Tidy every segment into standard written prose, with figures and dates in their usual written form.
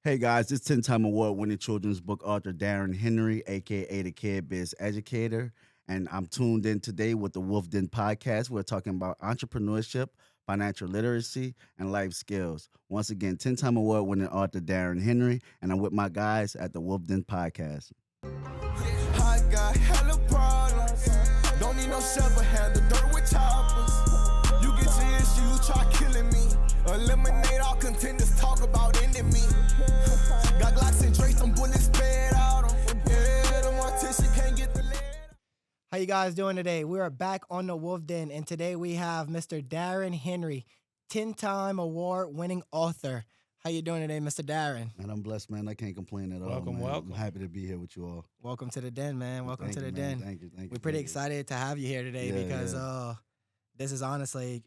Hey guys, this 10-time award-winning children's book author Darren Henry, aka the Kid Biz Educator, and I'm tuned in today with the Wolf Den podcast. We're talking about entrepreneurship, financial literacy, and life skills. Once again, 10-time award-winning author Darren Henry, and I'm with my guys at the Wolf Den podcast. I got hella problems. Don't need no shovel handle, dirt with choppers. You get your issues, try killing me. Eliminate all contenders, talk about ending me. Got Glocks and Drakes, them bullets sped out 'em. Yeah, the mortician can't get the lead. How you guys doing today? We are back on the Wolf Den, and today we have Mr. Darren Henry, 10-time award-winning author. How you doing today, Mr. Darren? And I'm blessed, man. I can't complain at all. Welcome, man. welcome. I'm happy to be here with you all. Welcome to the den, man. Welcome Thank to you, the man. den. Thank you. We're pretty excited to have you here today Yeah, because this is honestly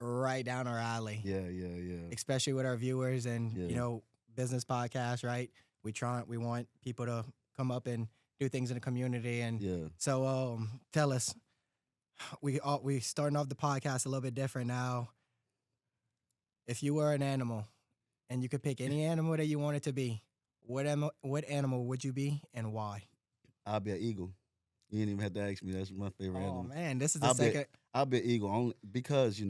right down our alley. Yeah. Especially with our viewers and Yeah. business podcasts, right? We want people to come up and do things in the community, and Yeah. so tell us, we starting off the podcast a little bit different now. If you were an animal and you could pick any animal that you wanted to be, what animal would you be and why? I'll be an eagle. You didn't even have to ask me. That's my favorite Oh animal. man, this is the I'll be- second. I'll be an eagle only because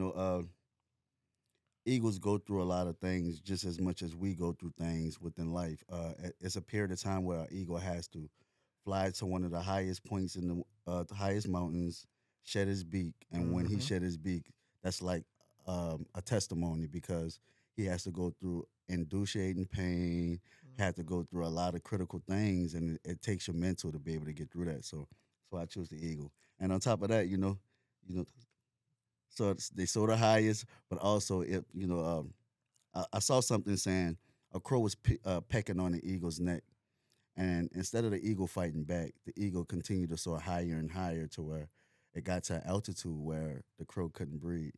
eagles go through a lot of things just as much as we go through things within life. It's a period of time where an eagle has to fly to one of the highest points in the highest mountains, shed his beak, and when he Mhm. shed his beak, that's like a testimony because he has to go through excruciating pain, had to go through a lot of critical things, and it takes your mental to be able to get through that. So I choose the eagle. And on top of that, so they soar the highest, but also I saw something saying a crow was pecking on the eagle's neck, and instead of the eagle fighting back, the eagle continued to soar higher and higher to where it got to an altitude where the crow couldn't breathe.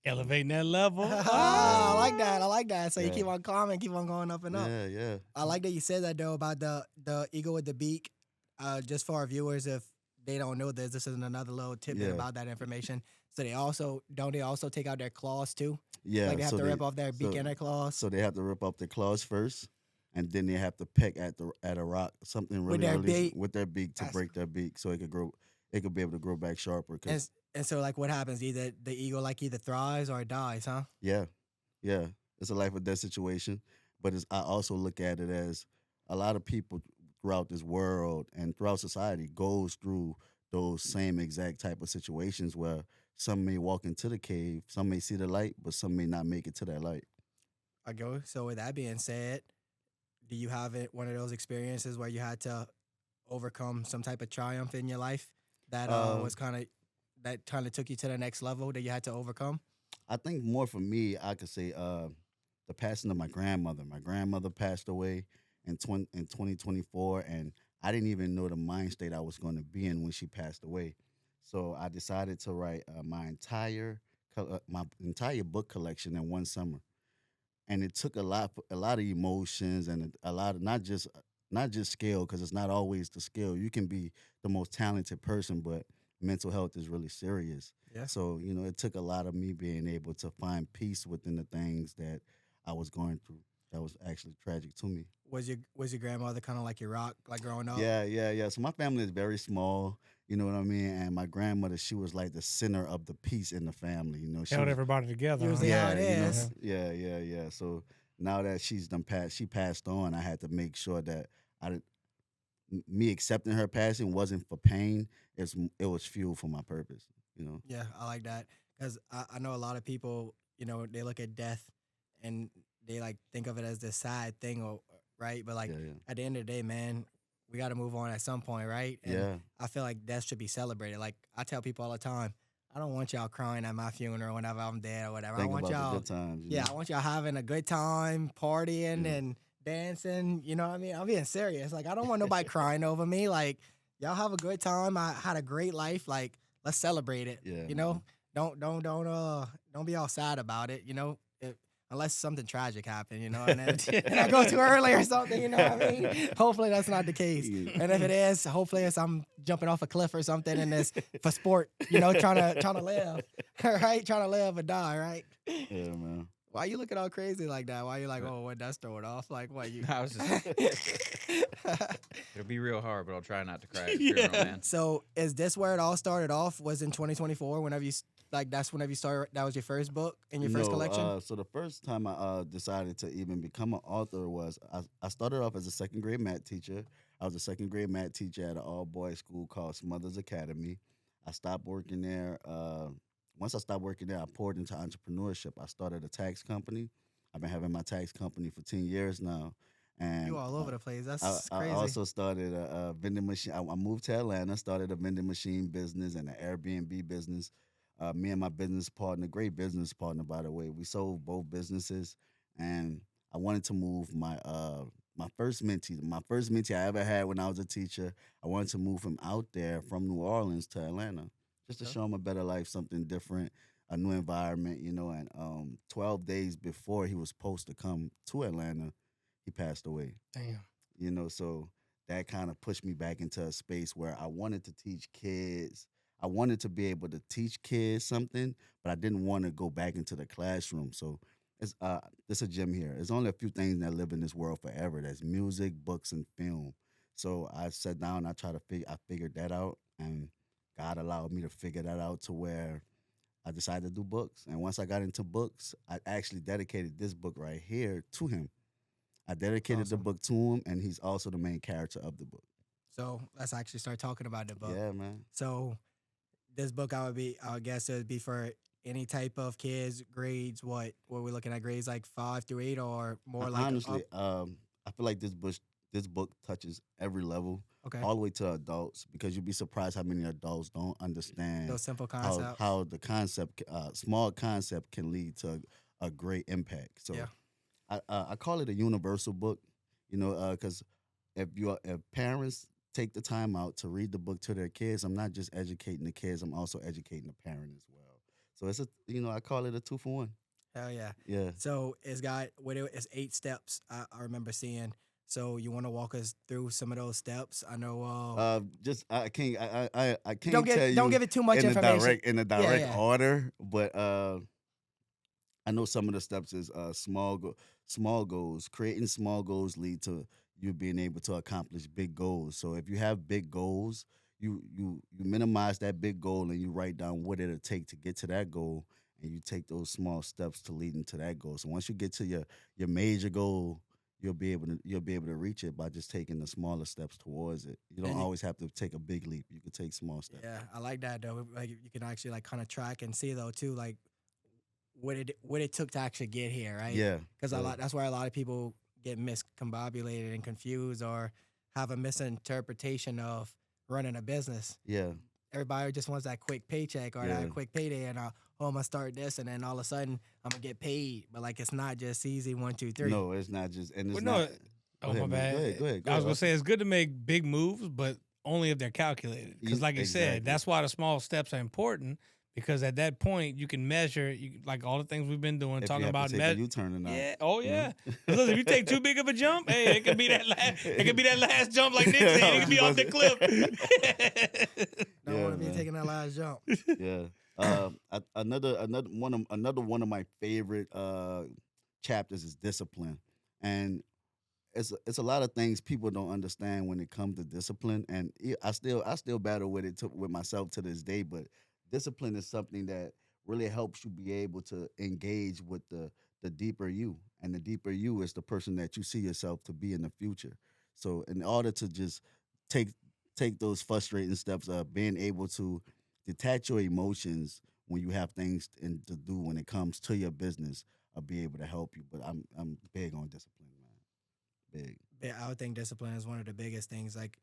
Elevating that level. I like that. I like that. So you Yeah. keep on climbing, keep on going up and up. Yeah. I like that you said that though about the eagle with the beak. Just for our viewers, if they don't know this is another little tidbit Yeah. about that information. So they also take out their claws too? Yeah. Like they have so to rip off their beak and their claws So they have to rip off their claws first, and then they have to peck at a rock, something really With their really beak? with their beak to That's- break their beak, so it could grow. It could be able to grow back sharper. and so like what happens? Either the eagle either thrives or it dies, huh? Yeah. It's a life or death situation, but I also look at it as a lot of people throughout this world and throughout society goes through those same exact type of situations where some may walk into the cave, some may see the light, but some may not make it to that light. I go. So with that being said, do you have one of those experiences where you had to overcome some type of triumph in your life that was kind of took you to the next level that you had to overcome? I think more for me, I could say the passing of my grandmother. My grandmother passed away in 2024, and I didn't even know the mind state I was going to be in when she passed away. So I decided to write my entire book collection in one summer, and it took a lot of emotions and a lot of not just skill, because it's not always the skill. You can be the most talented person, but mental health is really serious. Yeah. So it took a lot of me being able to find peace within the things that I was going through. That was actually tragic to me. Was your grandmother kind of like your rock, like growing up? Yeah. So my family is very small, you know what I mean? And my grandmother, she was like the center of the peace in the family, She Held was, everybody together. Usually how it is. Yeah. So now that she passed on, I had to make sure that me accepting her passing wasn't for pain. It was fuel for my purpose, Yeah, I like that because I know a lot of people, they look at death and they like think of it as this sad thing, right? But like Yeah. at the end of the day, man, we got to move on at some point, right? And Yeah. I feel like death should be celebrated. Like I tell people all the time, I don't want y'all crying at my funeral whenever I'm dead or whatever. Think I want about y'all, the good times. I want y'all having a good time, partying Yeah. and dancing. You know what I mean? I'm being serious. Like I don't want nobody crying over me. Like y'all have a good time. I had a great life. Like let's celebrate it. Yeah, Don't be all sad about it. Unless something tragic happened, and then I go too early or something, you know what I mean? Hopefully that's not the case. Yeah. And if it is, hopefully it's I'm jumping off a cliff or something and it's for sport, trying to live, right? Trying to live or die, right? Yeah, man. Why you looking all crazy like that? Why you like, oh, what, that's throwing off? Like, what you? I was just. It'll be real hard, but I'll try not to cry. It's Yeah. criminal, man. So is this where it all started off? Was in 2024? Whenever you that's whenever you started. That was your first book in your first collection. So the first time I decided to even become an author was I started off as a second grade math teacher. I was a second grade math teacher at an all boys school called Smothers Academy. I stopped working there. Once I stopped working there, I poured into entrepreneurship. I started a tax company. I've been having my tax company for 10 years now. And You all over the place. That's I crazy. also started a vending machine. I moved to Atlanta, started a vending machine business and an Airbnb business. Me and my business partner, great business partner, by the way, we sold both businesses. And I wanted to move my first mentee I ever had when I was a teacher. I wanted to move him out there from New Orleans to Atlanta just to Okay. show him a better life, something different, a new environment, And 12 days before he was supposed to come to Atlanta, he passed away. Damn. So that kind of pushed me back into a space where I wanted to teach kids. I wanted to be able to teach kids something, but I didn't want to go back into the classroom. So there's a gym here. There's only a few things that live in this world forever. That's music, books, and film. So I sat down. I figured that out, and God allowed me to figure that out to where I decided to do books. And once I got into books, I actually dedicated this book right here to him. I dedicated the Awesome. book to him, and he's also the main character of the book. So let's actually start talking about the book. Yeah, man. So this book, I would guess it would be for any type of kids, grades. What were we looking at? Grades like 5 through 8, or more like Honestly, up? I feel like this book touches every level, Okay, all the way to adults, because you'd be surprised how many adults don't understand those simple concepts. how the concept, small concept, can lead to a great impact. So, Yeah. I call it a universal book, because if parents take the time out to read the book to their kids, I'm not just educating the kids, I'm also educating the parent as well. So I call it a 2-for-1. Hell yeah. Yeah. So it's 8 steps. I remember seeing. So you want to walk us through some of those steps? I know. I can't I can't Don't tell you give it too much in information. the direct yeah. order, but I know some of the steps is small goals. Creating small goals lead to you being able to accomplish big goals. So if you have big goals, you minimize that big goal and you write down what it'll take to get to that goal, and you take those small steps to lead into that goal. So once you get to your major goal, you'll be able to reach it by just taking the smaller steps towards it. You don't And always have to take a big leap. You can take small steps. Yeah, I like that though. Like you can actually like kind of track and see though too, like what it took to actually get here, right? Yeah. Because yeah. that's where a lot of people get miscombobulated and confused, or have a misinterpretation of running a business. Yeah. Everybody just wants that quick paycheck or Yeah. that quick payday, and I'm gonna start this, and then all of a sudden I'm gonna get paid. But like it's not just easy 1, 2, 3. No, it's not just and it's Well, no, not. oh, ahead, my man. bad. Go ahead. I was going to say it's good to make big moves, but only if they're calculated. Because like you Exactly. said, that's why the small steps are important, because at that point you can measure, like all the things we've been doing, If talking you have about to take a U-turn or not. Yeah. Oh you know? yeah. 'Cause listen, if you take too big of a jump, hey, it could be that last jump like Nick said. It could be off the cliff. Don't Yeah, want to be man. taking that last jump. Yeah. Another one of my favorite chapters is discipline, and it's a lot of things people don't understand when it comes to discipline, and I still battle with it with myself to this day. But discipline is something that really helps you be able to engage with the deeper you, and the deeper you is the person that you see yourself to be in the future. So in order to just take those frustrating steps of being able to detach your emotions when you have things to do when it comes to your business, I'll be able to help you. But I'm big on discipline, man. Big. Yeah, I would think discipline is one of the biggest things. Like,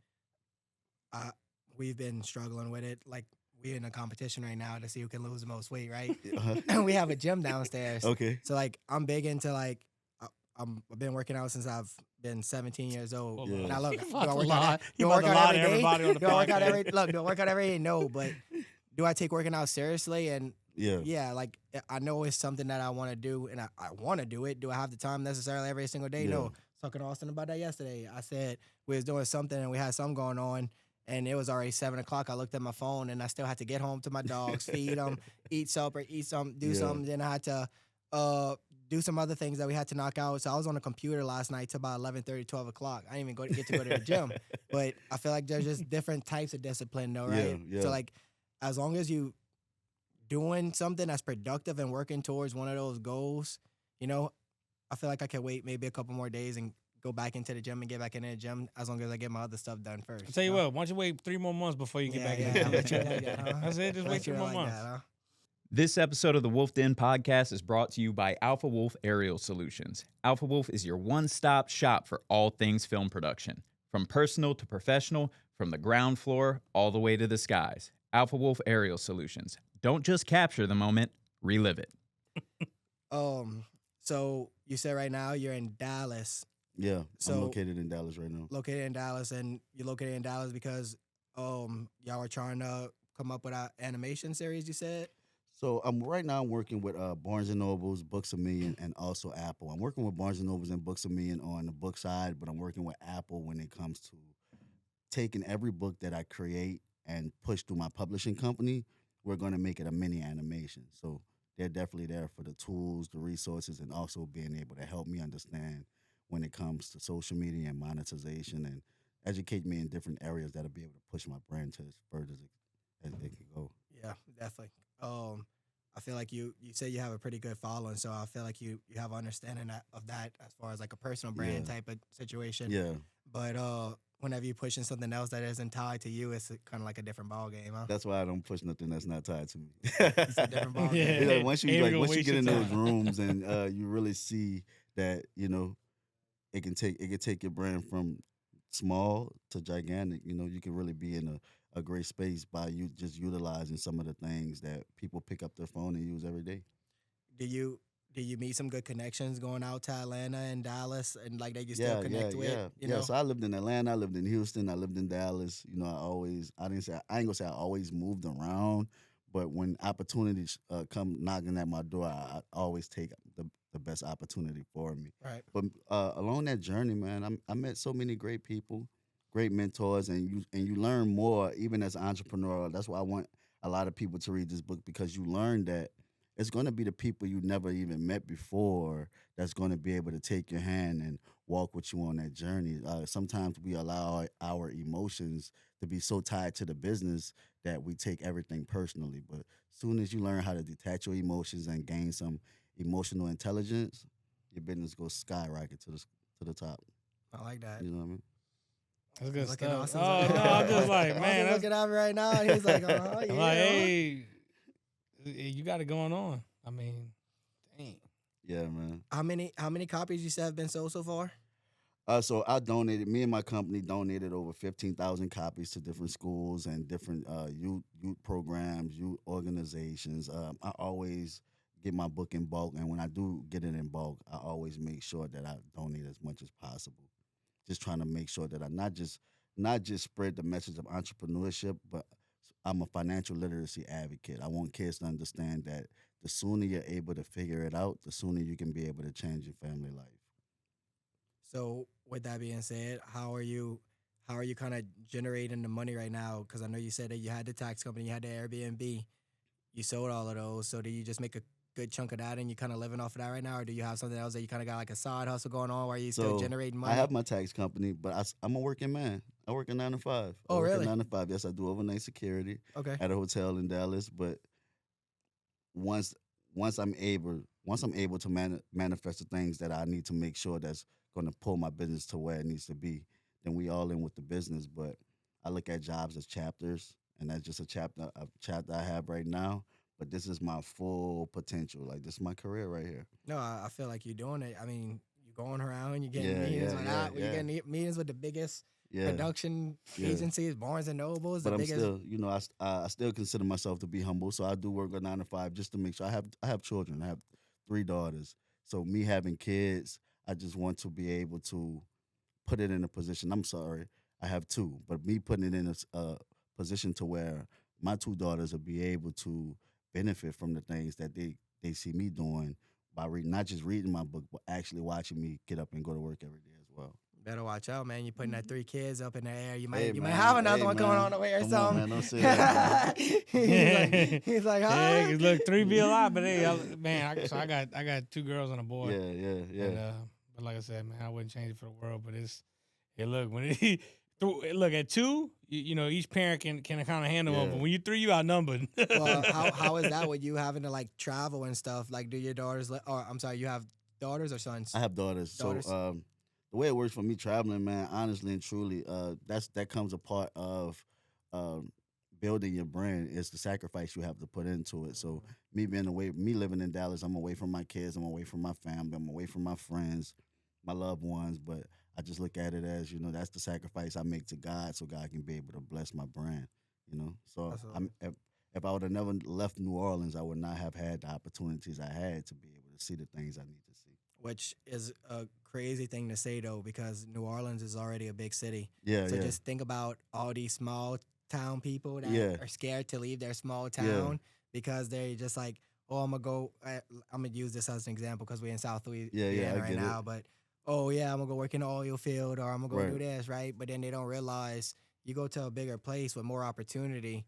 we've been struggling with it. Like, we're in a competition right now to see who can lose the most weight, right? And we have a gym downstairs. Okay. So, like, I'm big into, like, I've been working out since I've been 17 years old. Yeah. Now, look, You do about I to work lie. out, You do I about work to out lie every to day? everybody on the Do I work out podcast. do I work out every day? No, but do I take working out seriously? And Yeah. like, I know it's something that I want to do, and I want to do it. Do I have the time necessarily every single day? Yeah. No. I was talking to Austin about that yesterday. I said we was doing something and we had something going on, and it was already 7 o'clock. I looked at my phone, and I still had to get home to my dogs, feed them, eat supper, do Yeah. something. Then I had to do some other things that we had to knock out. So I was on the computer last night till about 11:30, 12 o'clock. I didn't even get to go to the gym. But I feel like there's just different types of discipline though, right? Yeah, yeah. So like as long as you doing something that's productive and working towards one of those goals, you know, I feel like I can wait maybe a couple more days and go back into the gym and get back in the gym as long as I get my other stuff done first. I'll tell you what, why don't you wait 3 more months before you get back in Yeah, the I bet you gym? like that, huh? That's it, just I wait bet 3 you more like months. that, huh? This episode of the Wolf Den podcast is brought to you by Alpha Wolf Aerial Solutions. Alpha Wolf is your one-stop shop for all things film production. From personal to professional, from the ground floor all the way to the skies. Alpha Wolf Aerial Solutions. Don't just capture the moment, relive it. So you said right now you're in Dallas, Yeah, So- I'm located in Dallas right now. located in Dallas, and you're located in Dallas because y'all are trying to come up with an animation series, you said? So right now I'm working with Barnes and Nobles, Books a Million, and also Apple. I'm working with Barnes and Nobles and Books a Million on the book side, but I'm working with Apple when it comes to taking every book that I create and push through my publishing company. We're going to make it a mini animation. So they're definitely there for the tools, the resources, and also being able to help me understand when it comes to social media and monetization and educate me in different areas that'll be able to push my brand to as further as it can go. Yeah, definitely. I feel like you say you have a pretty good following, so I feel like you have understanding of that as far as like a personal brand Yeah. type of situation. Yeah, But whenever you're pushing something else that isn't tied to you, it's kind of like a different ball game, huh? that's why I don't push nothing that's not tied to me. It's a different ball Yeah. game. You know, once Ain't you gonna once you waste get your in those time. rooms and you really see that it can take your brand from small to gigantic. You can really be in a great space by you just utilizing some of the things that people pick up their phone and use every day. Do you meet some good connections going out to Atlanta and Dallas and like that you still connect with? You know? So I lived in Atlanta, I lived in Houston, I lived in Dallas. I ain't gonna say I always moved around, but when opportunities come knocking at my door, I always take the best opportunity for me. Right. But along that journey, man, I met so many great people, great mentors, and you learn more even as an entrepreneur. That's why I want a lot of people to read this book, because you learn that it's going to be the people you never even met before that's going to be able to take your hand and walk with you on that journey. Sometimes we allow our emotions to be so tied to the business that we take everything personally. But as soon as you learn how to detach your emotions and gain some emotional intelligence, your business goes skyrocket to the top. I like that. You know what I mean? That's good Look at stuff. Austin's Oh, looking- no, I'm just like, Austin's man, that's looking at me right now, and he's like, "Oh, yeah." I'm like, hey, you got it going on. I mean, dang. Yeah, man. How many copies you said have been sold so far? So me and my company donated over 15,000 copies to different schools and different youth programs, youth organizations. I always get my book in bulk, and when I do get it in bulk, I always make sure that I donate as much as possible. Just trying to make sure that I not just spread the message of entrepreneurship, but I'm a financial literacy advocate. I want kids to understand that the sooner you're able to figure it out, the sooner you can be able to change your family life. So with that being said, how are you kind of generating the money right now? Because I know you said that you had the tax company, you had the Airbnb, you sold all of those. So do you just make a good chunk of that and you kind of living off of that right now, or do you have something else that you kind of got like a side hustle going on where you still So, generating money? I have my tax company, but I'm a working man. I work a 9 to 5. Oh, I work really? a 9 to 5. Yes, I do overnight security Okay. at a hotel in Dallas. But once I'm able to manifest the things that I need to make sure that's going to pull my business to where it needs to be, then we all in with the business. But I look at jobs as chapters, and that's just a chapter I have right now. But this is my full potential. Like, this is my career right here. No, I feel like you're doing it. I mean, you're going around, you're getting Yeah, meetings yeah, with yeah, that. You're yeah. getting meetings with the biggest Yeah. production Yeah. agencies, Barnes and Nobles, But the I'm biggest. still, I still consider myself to be humble. So I do work a 9 to 5 just to make sure I have children. I have 3 daughters. So me having kids, I just want to be able to put it in a position. I'm sorry, I have 2, but me putting it in a position to where my 2 daughters will be able to benefit from the things that they see me doing by not just reading my book, but actually watching me get up and go to work every day as well. Better watch out, man. You're putting that 3 kids up in the air. You Hey, might man. have another Hey, one coming man. on the way or Come on, something. man. Don't say that, he's like, huh? Yeah, 'cause look, 3 be a lot, but hey, I got 2 girls and a boy. Yeah. And, but like I said, man, I wouldn't change it for the world. But look, when look at 2, you know, each parent can kind of handle them. Yeah. But when you 3, you outnumbered. Well, how is that with you having to like travel and stuff? Like, do your daughters? Or I'm sorry, you have daughters or sons? I have daughters. Daughters. So the way it works for me traveling, man, honestly and truly, that comes a part of building your brand. Is the sacrifice you have to put into it. So me living in Dallas, I'm away from my kids, I'm away from my family, I'm away from my friends, my loved ones. But I just look at it as, you know, that's the sacrifice I make to God, so God can be able to bless my brand. You know, so if I would have never left New Orleans, I would not have had the opportunities I had to be able to see the things I need to see. Which is a crazy thing to say though, because New Orleans is already a big city. Yeah, So yeah. just think about all these small town people that Yeah. are scared to leave their small town because they're just like, oh, I'm gonna use this as an example because we're in South Louisiana I right get it. now. But oh yeah, I'm gonna go work in the oil field or I'm gonna go Right. do this, right? But then they don't realize you go to a bigger place with more opportunity.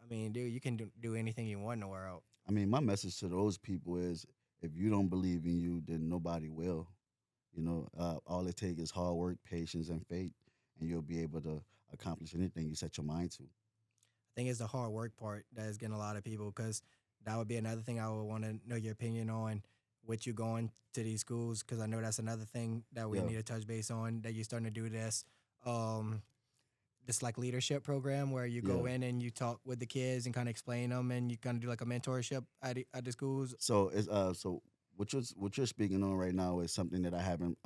I mean, dude, you can do anything you want in the world. I mean, my message to those people is, if you don't believe in you, then nobody will. You know, all it takes is hard work, patience, and faith, and you'll be able to accomplish anything you set your mind to. I think it's the hard work part that is getting a lot of people because that would be another thing I would want to know your opinion on with you going to these schools because I know that's another thing that we Yeah. need to touch base on that you're starting to do this like leadership program where you go Yeah. in and you talk with the kids and kind of explain them and you kind of do like a mentorship at the schools. So it's so what you're speaking on right now is something that I haven't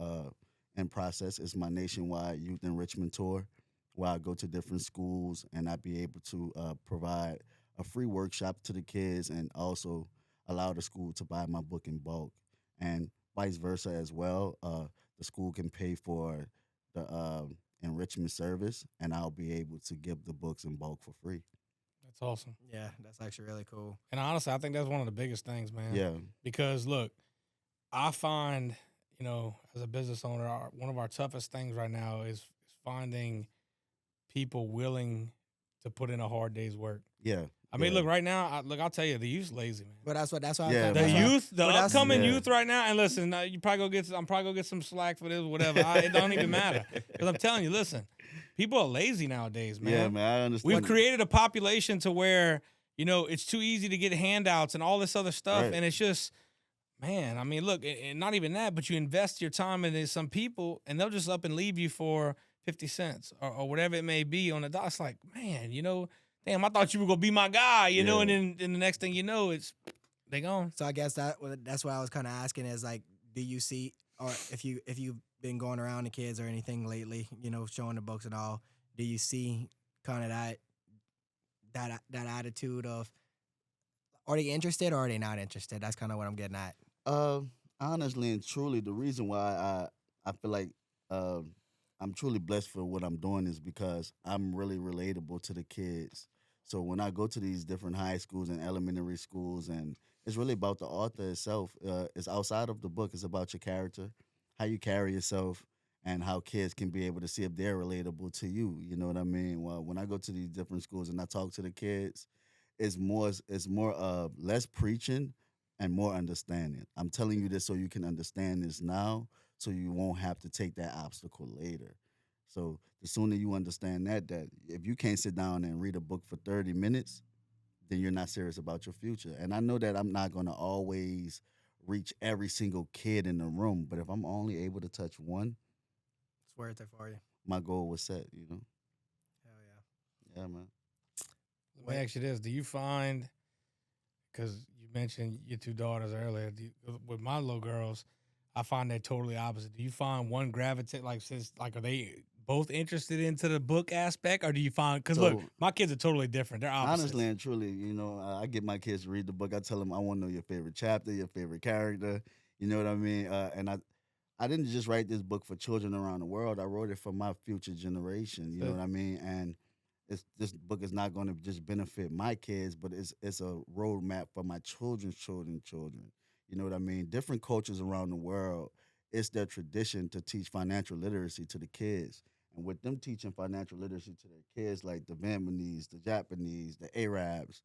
in process. It's my nationwide youth enrichment tour, where I go to different schools and I be able to provide a free workshop to the kids and also allow the school to buy my book in bulk, and vice versa as well. The school can pay for the enrichment service, and I'll be able to give the books in bulk for free. That's awesome. Yeah, that's actually really cool. And honestly, I think that's one of the biggest things, man. Yeah, Because look, I find, you know, as a business owner, one of our toughest things right now is finding people willing to put in a hard day's work. yeah. I mean, yeah. look, right now, I'll tell you, the youth's lazy, man. But that's why Yeah, The man. youth, the But that's- upcoming Yeah. youth right now, and listen, I'm probably gonna get some slack for this, whatever. It don't even matter because I'm telling you, listen, people are lazy nowadays, man. Yeah, man, I understand. We've created a population to where, you know, it's too easy to get handouts and all this other stuff, Right. and it's just, man. I mean, look, and not even that, but you invest your time into some people, and they'll just up and leave you for 50 cents or whatever it may be on the dot. It's like, man, you know. Damn, I thought you were gonna be my guy, you know, and then the next thing you know, they gone. So I guess that's what I was kind of asking is like, do you see, or if you've been going around the kids or anything lately, you know, showing the books and all, do you see kind of that attitude of, are they interested or are they not interested? That's kind of what I'm getting at. Honestly and truly, the reason why I feel like I'm truly blessed for what I'm doing is because I'm really relatable to the kids. So when I go to these different high schools and elementary schools, and it's really about the author itself. It's outside of the book. It's about your character, how you carry yourself, and how kids can be able to see if they're relatable to you. You know what I mean? Well, when I go to these different schools and I talk to the kids, it's more less preaching and more understanding. I'm telling you this so you can understand this now, so you won't have to take that obstacle later. So the sooner you understand that if you can't sit down and read a book for 30 minutes, then you're not serious about your future. And I know that I'm not going to always reach every single kid in the room, but if I'm only able to touch one, It's worth it for you. my goal was set, you know? Hell yeah. Yeah, man. Let me ask you this: do you find, because you mentioned your 2 daughters earlier, with my little girls, I find they're totally opposite. Do you find one gravitate are they both interested into the book aspect, or do you find, because look, So- my kids are totally different. They're opposites. Honestly and truly, you know, I get my kids to read the book. I tell them I want to know your favorite chapter, your favorite character. You know what I mean? And I didn't just write this book for children around the world. I wrote it for my future generation. You know Sure. what I mean? And this book is not going to just benefit my kids, but it's a roadmap for my children's children. You know what I mean? Different cultures around the world it's their tradition to teach financial literacy to the kids. And with them teaching financial literacy to their kids, like the Vietnamese, the Japanese, the Arabs,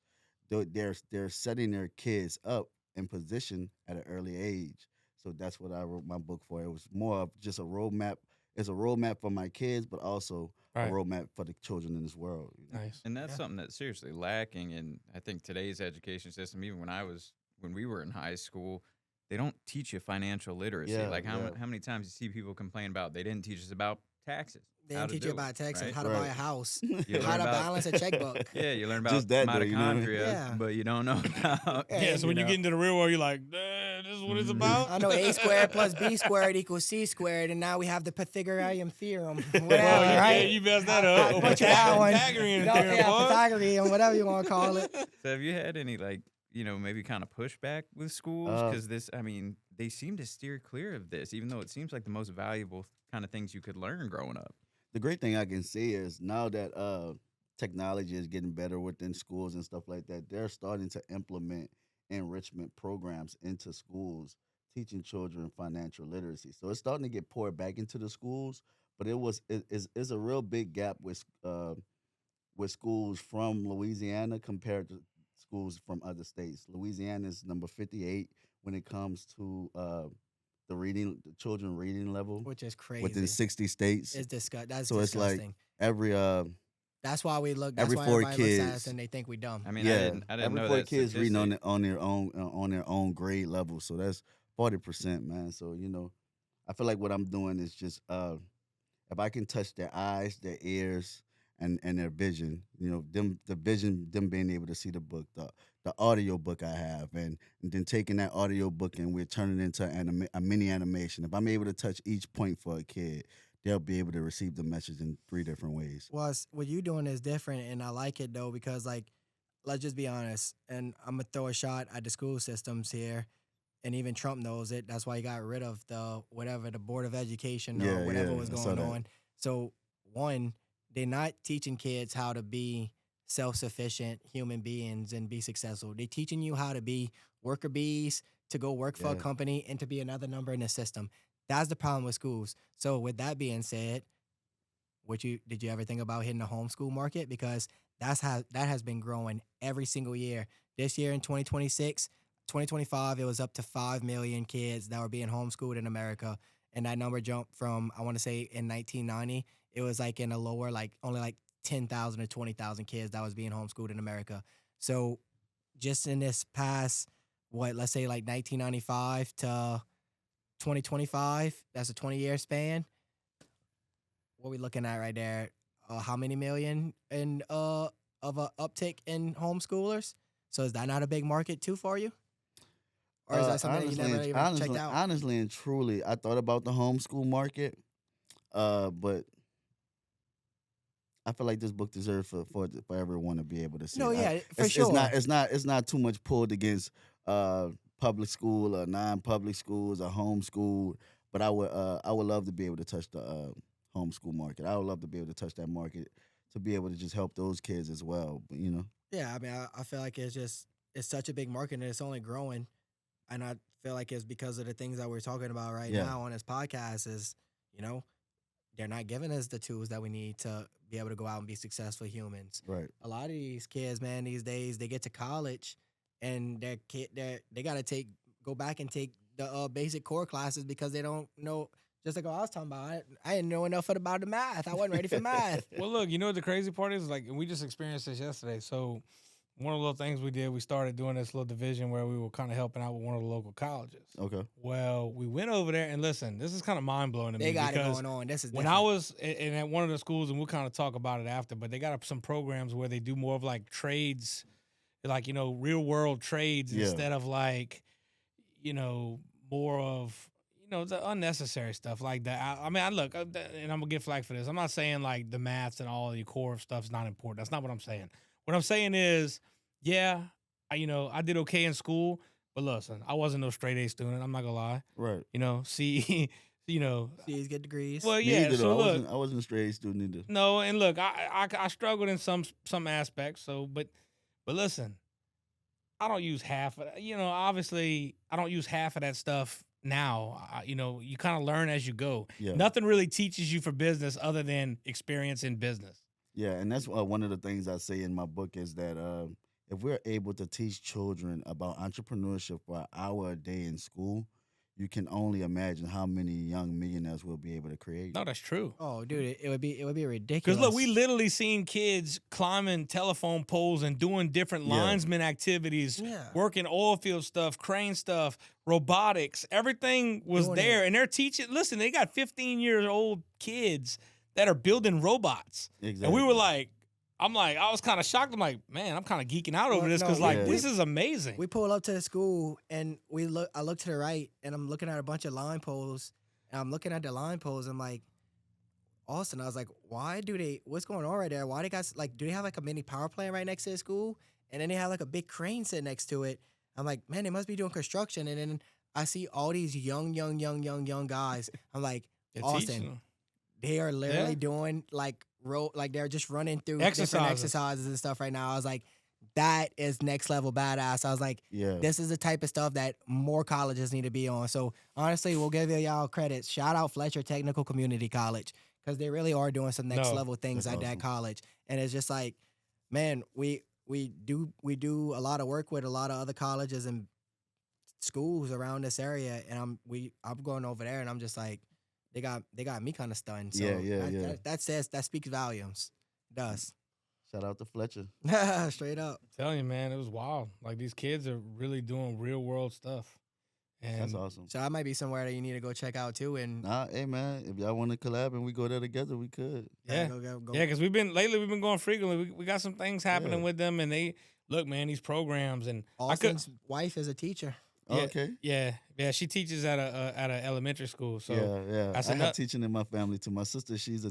they're setting their kids up in position at an early age. So that's what I wrote my book for. It was more of just a roadmap. It's a roadmap for my kids, but also a Right. roadmap for the children in this world. Nice. And that's Yeah. something that's seriously lacking in, I think, today's education system. Even when we were in high school, they don't teach you financial literacy. Yeah, Like yeah. how many times you see people complain about they didn't teach us about taxes. They how didn't to teach you do it, about taxes, right? how to buy a Right. house, You how learn to about- balance a checkbook. Yeah, you learn about Just that, though, you know what I mean? mitochondria, Yeah. but you don't know about. Yeah, so when you know. get into the real world, you're like, this is what it's Mhm. about. I know A squared plus B squared equals C squared, and now we have the Pythagorean theorem. Whatever, Well, yeah, right? you messed that up. Or Put you that one. Pythagorean No, theorem, yeah, boy. Pythagorean, whatever you want to call it. So have you had any maybe kind of pushback with schools? Because they seem to steer clear of this, even though it seems like the most valuable kind of things you could learn growing up. The great thing I can see is now that technology is getting better within schools and stuff like that, they're starting to implement enrichment programs into schools, teaching children financial literacy. So it's starting to get poured back into the schools, but it's a real big gap with schools from Louisiana compared to schools from other states. Louisiana is number 58 when it comes to the children reading level Which is crazy. within 60 states. It's disgusting. That's So it's like disgusting. every That's why we look. That's every why 4 everybody looks at us kids- and they think we dumb. I mean, yeah, I didn't every know 4 that kids reading statistic. on their own grade level. So that's 40%, man. So I feel like what I'm doing is just if I can touch their eyes, their ears, and their vision, them being able to see the book, the audio book I have, and then taking that audio book and we're turning it into a mini animation. If I'm able to touch each point for a kid, they'll be able to receive the message in 3 different ways. Well, what you doing is different, and I like it though because let's just be honest. And I'm gonna throw a shot at the school systems here, and even Trump knows it. That's why he got rid of the Board of Education or Yeah, whatever yeah, was I saw going that. on. So one, they're not teaching kids how to be self-sufficient human beings and be successful. They're teaching you how to be worker bees, to go work for a Yeah. company, and to be another number in the system. That's the problem with schools. So with that being said, did you ever think about hitting the homeschool market? Because that has been growing every single year. This year in 2026, 2025, it was up to 5 million kids that were being homeschooled in America. And that number jumped from, I want to say in 1990, it was like in a lower, only like 10,000 or 20,000 kids that was being homeschooled in America. So just in this past, let's say like 1995 to 2025, that's a 20-year span. What we looking at right there? How many million of a uptick in homeschoolers? So is that not a big market too for you? Or is that something that you never even checked out? Honestly and truly, I thought about the homeschool market, but I feel like this book deserves for everyone to be able to see. No, it. yeah, for It's sure. it's not too much pulled against public school or non-public schools or homeschool. But I would love to be able to touch the homeschool market. I would love to be able to touch that market to be able to just help those kids as well. But Yeah, I mean, I feel like it's such a big market and it's only growing. And I feel like it's because of the things that we're talking about right Yeah. now on this podcast is, they're not giving us the tools that we need to be able to go out and be successful humans. right. A lot of these kids, man, these days, they get to college and they got to go back and take the basic core classes because they don't know. Just like what I was talking about, I didn't know enough about the math. I wasn't ready for math. Well, look, you know what the crazy part is? And we just experienced this yesterday. So one of the little things we did, we started doing this little division where we were kind of helping out with one of the local colleges. Okay. Well, we went over there and listen, this is kind of mind blowing to me. They got it because going on. This is when I was at one of the schools, and we'll kind of talk about it after, but they got some programs where they do more of like trades, real world trades Yeah. instead of more of, the unnecessary stuff like that. I mean, and I'm going to get flack for this. I'm not saying like the maths and all the core stuff is not important. That's not what I'm saying. What I'm saying is, yeah, I did okay in school, but listen, I wasn't no straight A student. I'm not going to lie. Right. C's get degrees. Well, Me yeah, either, so though. look. I wasn't a straight A student either. No, and look, I struggled in some aspects. So, but listen, I don't use half of obviously I don't use half of that stuff now. You know, you kind of learn as you go. Yeah. Nothing really teaches you for business other than experience in business. Yeah, and that's one of the things I say in my book is that if we're able to teach children about entrepreneurship for an hour a day in school, you can only imagine how many young millionaires we'll be able to create. No, that's true. Oh, dude, it would be Because ridiculous. look, we literally seen kids climbing telephone poles and doing different Yeah. linesman activities, Yeah. working oil field stuff, crane stuff, robotics. Everything was Doing there, it. and they're teaching. Listen, they got 15-year-old kids that are building robots, Exactly. and we were like, I was kind of shocked. I'm like, man, I'm kind of geeking out over Well, this no, because like yeah. this is amazing. We pull up to the school and I look to the right and I'm looking at a bunch of line poles and I'm looking at the line poles. I'm like, Austin, I was like, what's going on right there? Why they got do they have like a mini power plant right next to the school? And then they have like a big crane sitting next to it. I'm like, man, they must be doing construction. And then I see all these young guys. I'm like, They're Austin, teaching them. they are literally Yeah. doing like they're just running through different Exercises. exercises and stuff right now. I was like, that is next level badass. I was like, Yeah. this is the type of stuff that more colleges need to be on. So honestly, we'll give y'all credit. Shout out Fletcher Technical Community College because they really are doing some next No, level things that's at that awesome. college. And it's just like, man, we do a lot of work with a lot of other colleges and schools around this area, and I'm going over there, and I'm just like, they got me kind of stunned. So Yeah. that speaks volumes. It does. Shout out to Fletcher. Straight up. I'm telling you, man, it was wild. Like these kids are really doing real world stuff, and That's awesome. So that might be somewhere that you need to go check out too. And Nah, hey man, if y'all want to collab and we go there together, we could. yeah. go. Yeah, because we've been going frequently. We got some things happening Yeah. with them, and they look, man, these programs, and Austin's wife is a teacher. Oh, Yeah. okay. yeah, she teaches at a elementary school. So yeah. that's I have enough- teaching in my family too. My sister, she's a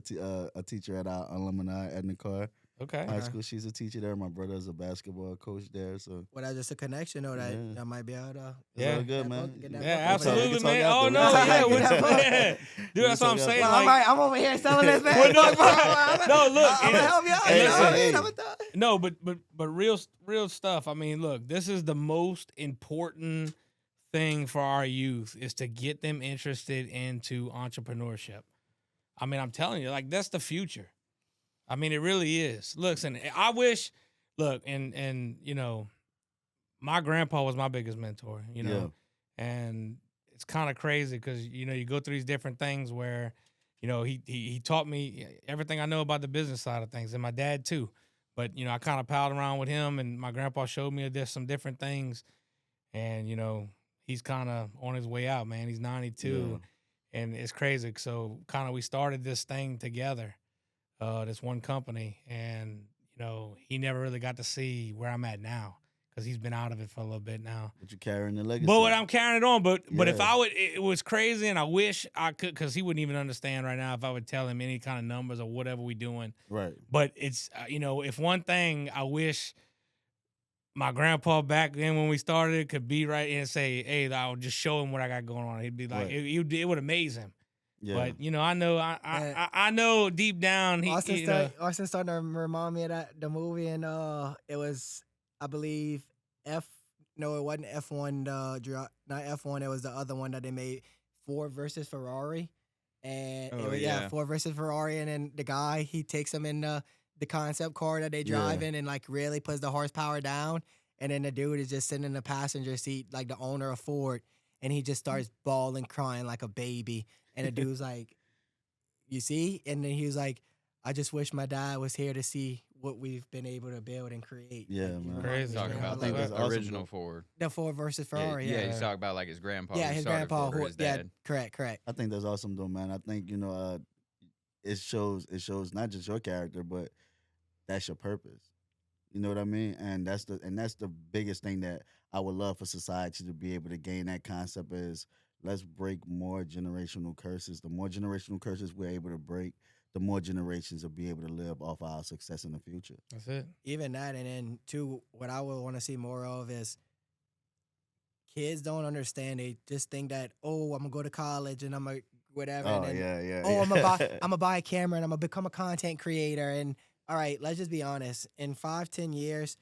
teacher at our alumni at Nicar okay, High School. She's a teacher there. My brother's a basketball coach there. So Well, that's just a connection, though, that Yeah. I might be able to. it's Yeah. all good, That man. book- get that yeah, book over there. absolutely, We can man. talk Oh after. no, We can yeah, talk we're- after. yeah. Dude, that's what I'm talk saying. after. Well, Like, I'm over here selling this, man. Well, no, I'm no, look, gonna help you out. Hey, You know what I listen, mean? hey. no, but real stuff. I mean, look, this is the most important thing for our youth is to get them interested into entrepreneurship. I mean, I'm telling you, like that's the future. I mean, it really is. Listen, I wish. Look, and you know, my grandpa was my biggest mentor. You know, and it's kind of crazy because you know you go through these different things where, you know, he taught me everything I know about the business side of things, and my dad too. But you know, I kind of palled around with him, and my grandpa showed me some different things, and you know, he's kind of on his way out, man. He's 92, and it's crazy. So kind of we started this thing together, this one company, and you know, he never really got to see where I'm at now because he's been out of it for a little bit now. But you carrying the legacy. But I'm carrying it on. But if Yeah. I would, it was crazy, and I wish I could, because he wouldn't even understand right now if I would tell him any kind of numbers or whatever we doing. Right. But it's you know, if one thing I wish my grandpa back then when we started could be right and say, "Hey, I'll just show him what I got going on." He'd be like, Right. it would amaze him. Yeah. But you know, I know, I know deep down he. Austin starting to remind me of the movie, and it was, I believe, No, it wasn't F1. Not F1. It was the other one that they made, Ford versus Ferrari, and Oh, it was, yeah. Ford versus Ferrari, and then the guy he takes them in the concept car that they drive in, and like really puts the horsepower down, and then the dude is just sitting in the passenger seat, like the owner of Ford, and he just starts bawling, crying like a baby. And the dude's like, "You see?" And then he was like, "I just wish my dad was here to see what we've been able to build and create." Yeah, Like, he man. reminded Crazy, me, Talking man. about I I think the love that's awesome, original bro. Ford. the Ford versus Ferrari. Yeah, Yeah, he's talking about like his grandpa. yeah, who his started grandpa. Ford, or Who, his yeah, dad. correct. I think that's awesome though, man. I think, you know, it shows not just your character, but that's your purpose. You know what I mean? And that's the biggest thing that I would love for society to be able to gain that concept is let's break more generational curses. The more generational curses we're able to break, the more generations will be able to live off our success in the future. That's it. Even that, and then too, what I would want to see more of is kids don't understand. They just think that, oh, I'm gonna go to college and I'm gonna whatever. Oh, and then, yeah. oh, I'm gonna buy a camera and I'm gonna become a content creator. And all right, let's just be honest. In 5-10 years,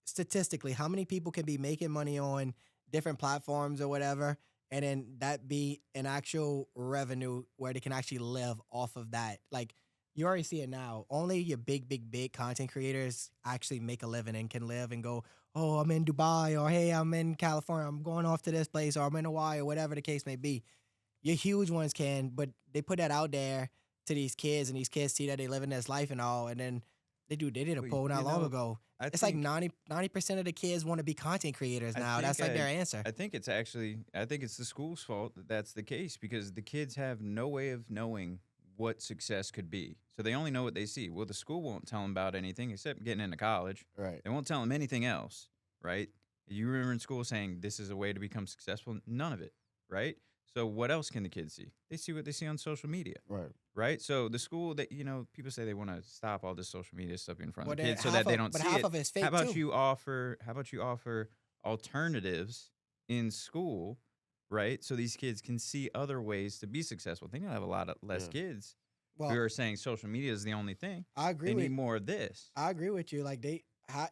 statistically, how many people can be making money on different platforms or whatever, and then that be an actual revenue where they can actually live off of that. Like you already see it now. Only your big content creators actually make a living and can live and go, oh, I'm in Dubai, or hey, I'm in California, I'm going off to this place, or I'm in Hawaii, or whatever the case may be. Your huge ones can, but they put that out there to these kids, and these kids see that they living this life and all, and then they did a Well, poll not long ago. I It's think, like 90% of the kids want to be content creators now. That's like their answer. I think it's the school's fault that that's the case, because the kids have no way of knowing what success could be. So they only know what they see. Well, the school won't tell them about anything except getting into college. Right. They won't tell them anything else, right? You remember in school saying this is a way to become successful? None of it, right? So what else can the kids see? They see what they see on social media, Right. right? So the school that, people say they want to stop all this social media stuff in front of the Well, kids so that they don't but see half it. of it's fake How about too. you offer alternatives in school, right? So these kids can see other ways to be successful. They're going to have a lot of less kids Well, who are saying social media is the only thing. I agree They with need more of this. I agree with you. Like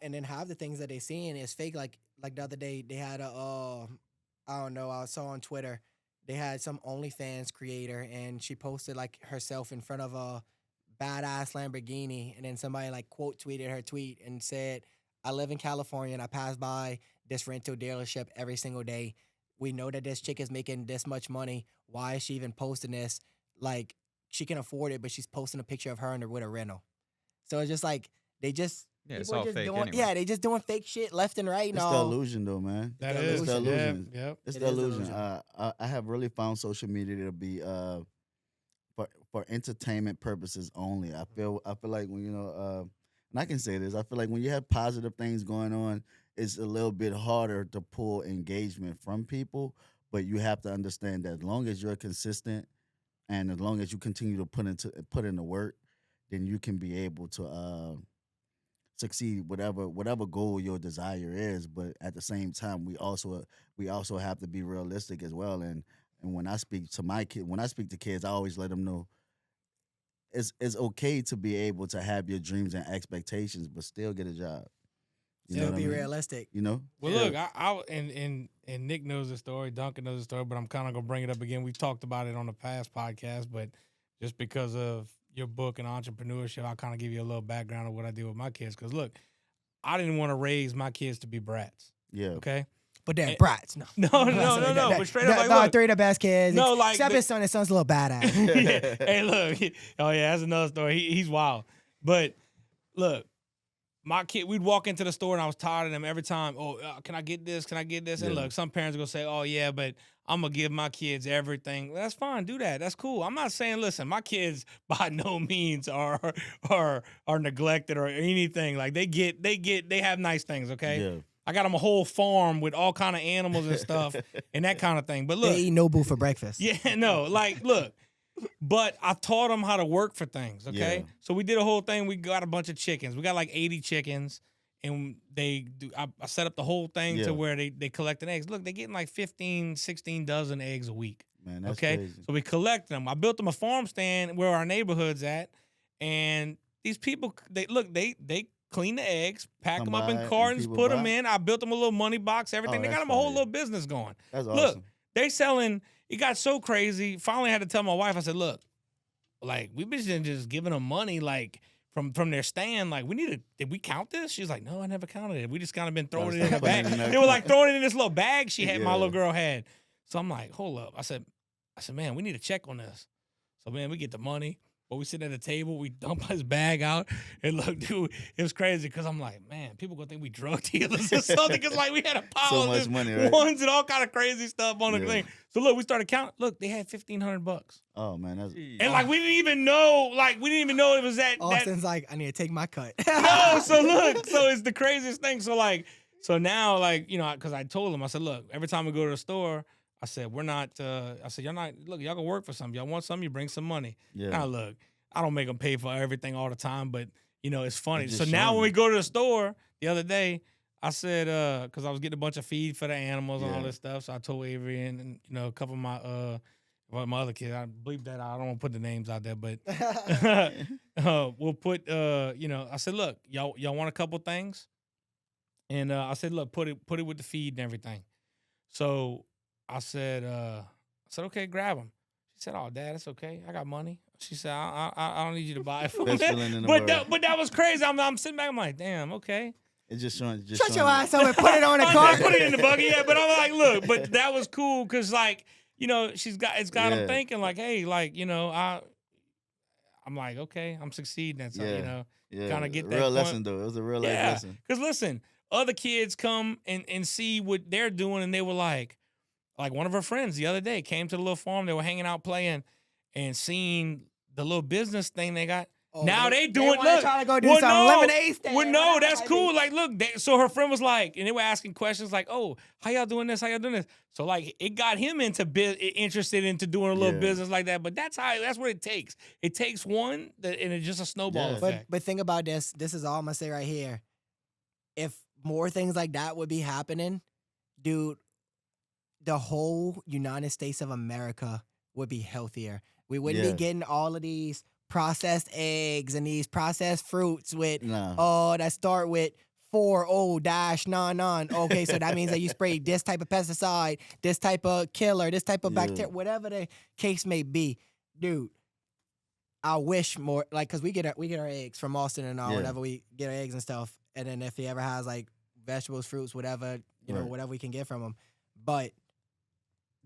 and then half the things that they seeing is fake. Like the other day they had I don't know, I saw on Twitter they had some OnlyFans creator, and she posted like herself in front of a badass Lamborghini, and then somebody like quote tweeted her tweet and said, I live in California and I pass by this rental dealership every single day. We know that this chick is making this much money. Why is she even posting this? Like, she can afford it, but she's posting a picture of her with a rental. So it's just like they just Yeah, it's people all just fake doing, anyway. yeah, they just doing fake shit left and right. It's the illusion, though, man. That It's is the illusion. Yep. It's It the is illusion. illusion. I have really found social media to be for entertainment purposes only. I feel like when and I can say this, I feel like when you have positive things going on, it's a little bit harder to pull engagement from people. But you have to understand that as long as you're consistent and as long as you continue to put in the work, then you can be able to succeed whatever goal your desire is. But at the same time, we also have to be realistic as well. And when I speak to when I speak to kids, I always let them know it's okay to be able to have your dreams and expectations, but still get a job. You know Still what I be mean? realistic. You know? Well, look, I and Nick knows the story, Duncan knows the story, but I'm kind of gonna bring it up again. We've talked about it on the past podcast, but just because of your book and entrepreneurship, I'll kind of give you a little background of what I did with my kids. Because look, I didn't want to raise my kids to be brats. Yeah. Okay. But they're brats. No. No. But straight up, like, no, look, three of the best kids. No, like, except his son. His son's a little badass. Hey, look. Oh yeah, that's another story. He's wild. But look, my kid, we'd walk into the store and I was tired of them every time. Oh, can I get this? Can I get this? And Yeah. look, some parents are gonna say, oh yeah, but I'm gonna give my kids everything. Well, that's fine. Do that. That's cool. I'm not saying, listen, my kids by no means are neglected or anything. Like they have nice things. Okay. Yeah. I got them a whole farm with all kind of animals and stuff and that kind of thing. But look, They eat Nobu for breakfast. yeah, no, like, look, but I taught them how to work for things, okay? Yeah. So we did a whole thing. We got a bunch of chickens. We got like 80 chickens, and I set up the whole thing Yeah. to where they collecting eggs. Look, they're getting like 15, 16 dozen eggs a week, Man, that's okay? crazy. So we collect them. I built them a farm stand where our neighborhood's at, and these people, they clean the eggs, pack Come them up by in and cartons, people put them buy? in. I built them a little money box, everything. Oh, They got that's them a whole fire. little business going. That's Look, awesome. they selling. It got so crazy. Finally, I had to tell my wife. I said, "Look, like we've been just giving them money, like from their stand. Like did we count this?" She's like, "No, I never counted it. We just kind of been throwing it in a Putting it bag." in that- They were like throwing it in this little bag she had. My Yeah. little girl had. So I'm like, "Hold up." I said, "Man, we need to check on this." So man, we get the money. But we sit at the table, we dump his bag out, and look, dude, it was crazy because I'm like, man, people gonna think we drug dealers or something because like we had a pile So of much this money, right? ones and all kind of crazy stuff on the Yeah. thing. So look, we started counting. Look, they had $1,500, Oh man, that's and like we didn't even know it was that. Austin's like, I need to take my cut. No, so look, so it's the craziest thing. So now, like, you know, because I told them, I said, look, every time we go to the store, I said, we're not. I said, y'all gonna work for something. Y'all want something, you bring some money. yeah. Now look, I don't make them pay for everything all the time, but you know it's funny. It's So just now showing when we you. go to the store the other day, I said because I was getting a bunch of feed for the animals and all Yeah. this stuff. So I told Avery and you know a couple of my other kids. I believe that I don't want to put the names out there, but we'll put you know. I said, look, y'all want a couple things, and I said, look, put it with the feed and everything. So I said, okay, grab them. She said, oh, Dad, it's okay. I got money. She said, I don't need you to buy it for me. Best feeling in the But world. that was crazy. I'm sitting back. I'm like, damn, okay. It's just showing. Shut your ass up and put it on the I car. put it in the buggy. Yeah, but I'm like, look, but that was cool because, like, you know, it's got them thinking, like, hey, like, you know, I'm like, okay, I'm succeeding at something, you know. Yeah, Kinda get that real point. lesson though. It was a real life lesson. Because listen, other kids come and see what they're doing, and they were like one of her friends the other day came to the little farm. They were hanging out playing and seeing the little business thing they got. Oh, now they doing wanna look. try to go do well, some no, lemonade stand. well, no, whatever that's it cool. be. Like, look, so her friend was like, and they were asking questions like, "Oh, how y'all doing this? How y'all doing this?" So like, it got him interested into doing a little Yeah. business like that. But that's what it takes. It takes one, and it's just a snowball Yeah. effect. But think about this. This is all I'm gonna say right here. If more things like that would be happening, dude, the whole United States of America would be healthier. We wouldn't Yeah. be getting all of these processed eggs and these processed fruits with Nah. that start with 4O-non. Okay, so that means that you spray this type of pesticide, this type of killer, this type of Yeah. bacteria, whatever the case may be, dude. I wish more, like, cause we get our eggs from Austin and all, Yeah. whatever, we get our eggs and stuff, and then if he ever has like vegetables, fruits, whatever, you know, Right. whatever we can get from him. But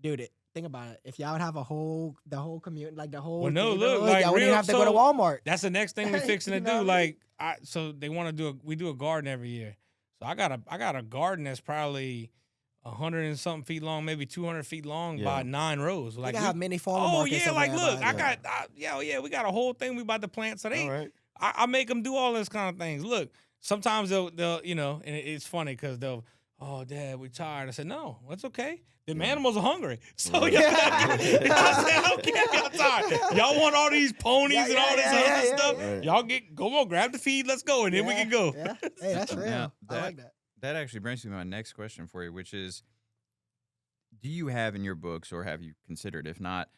dude, think about it. If y'all would have the whole community, like the whole, Well, no, neighborhood, look, like y'all wouldn't real- have to go to so- Walmart. That's the next thing we're fixing to You do. know what I mean? Like, so they want to we do a garden every year. So I got a garden that's probably 100 and something feet long, maybe 200 feet long Yeah. by 9 rows. We Like, can have mini farmer oh markets yeah, over like there, look, but- we got a whole thing we about to plant. So they, All right. I make them do all this kind of things. Look, sometimes they'll you know, and it's funny because they'll, oh, Dad, we're tired. I said, no, that's okay. The animals are hungry. So Right. I said, I don't care if y'all tired. Y'all want all these ponies and all this other stuff. yeah. Y'all go on, grab the feed, let's go, and then we can go. Yeah. Hey, that's real. Now, I like that. That actually brings me to my next question for you, which is, do you have in your books, or have you considered, if not,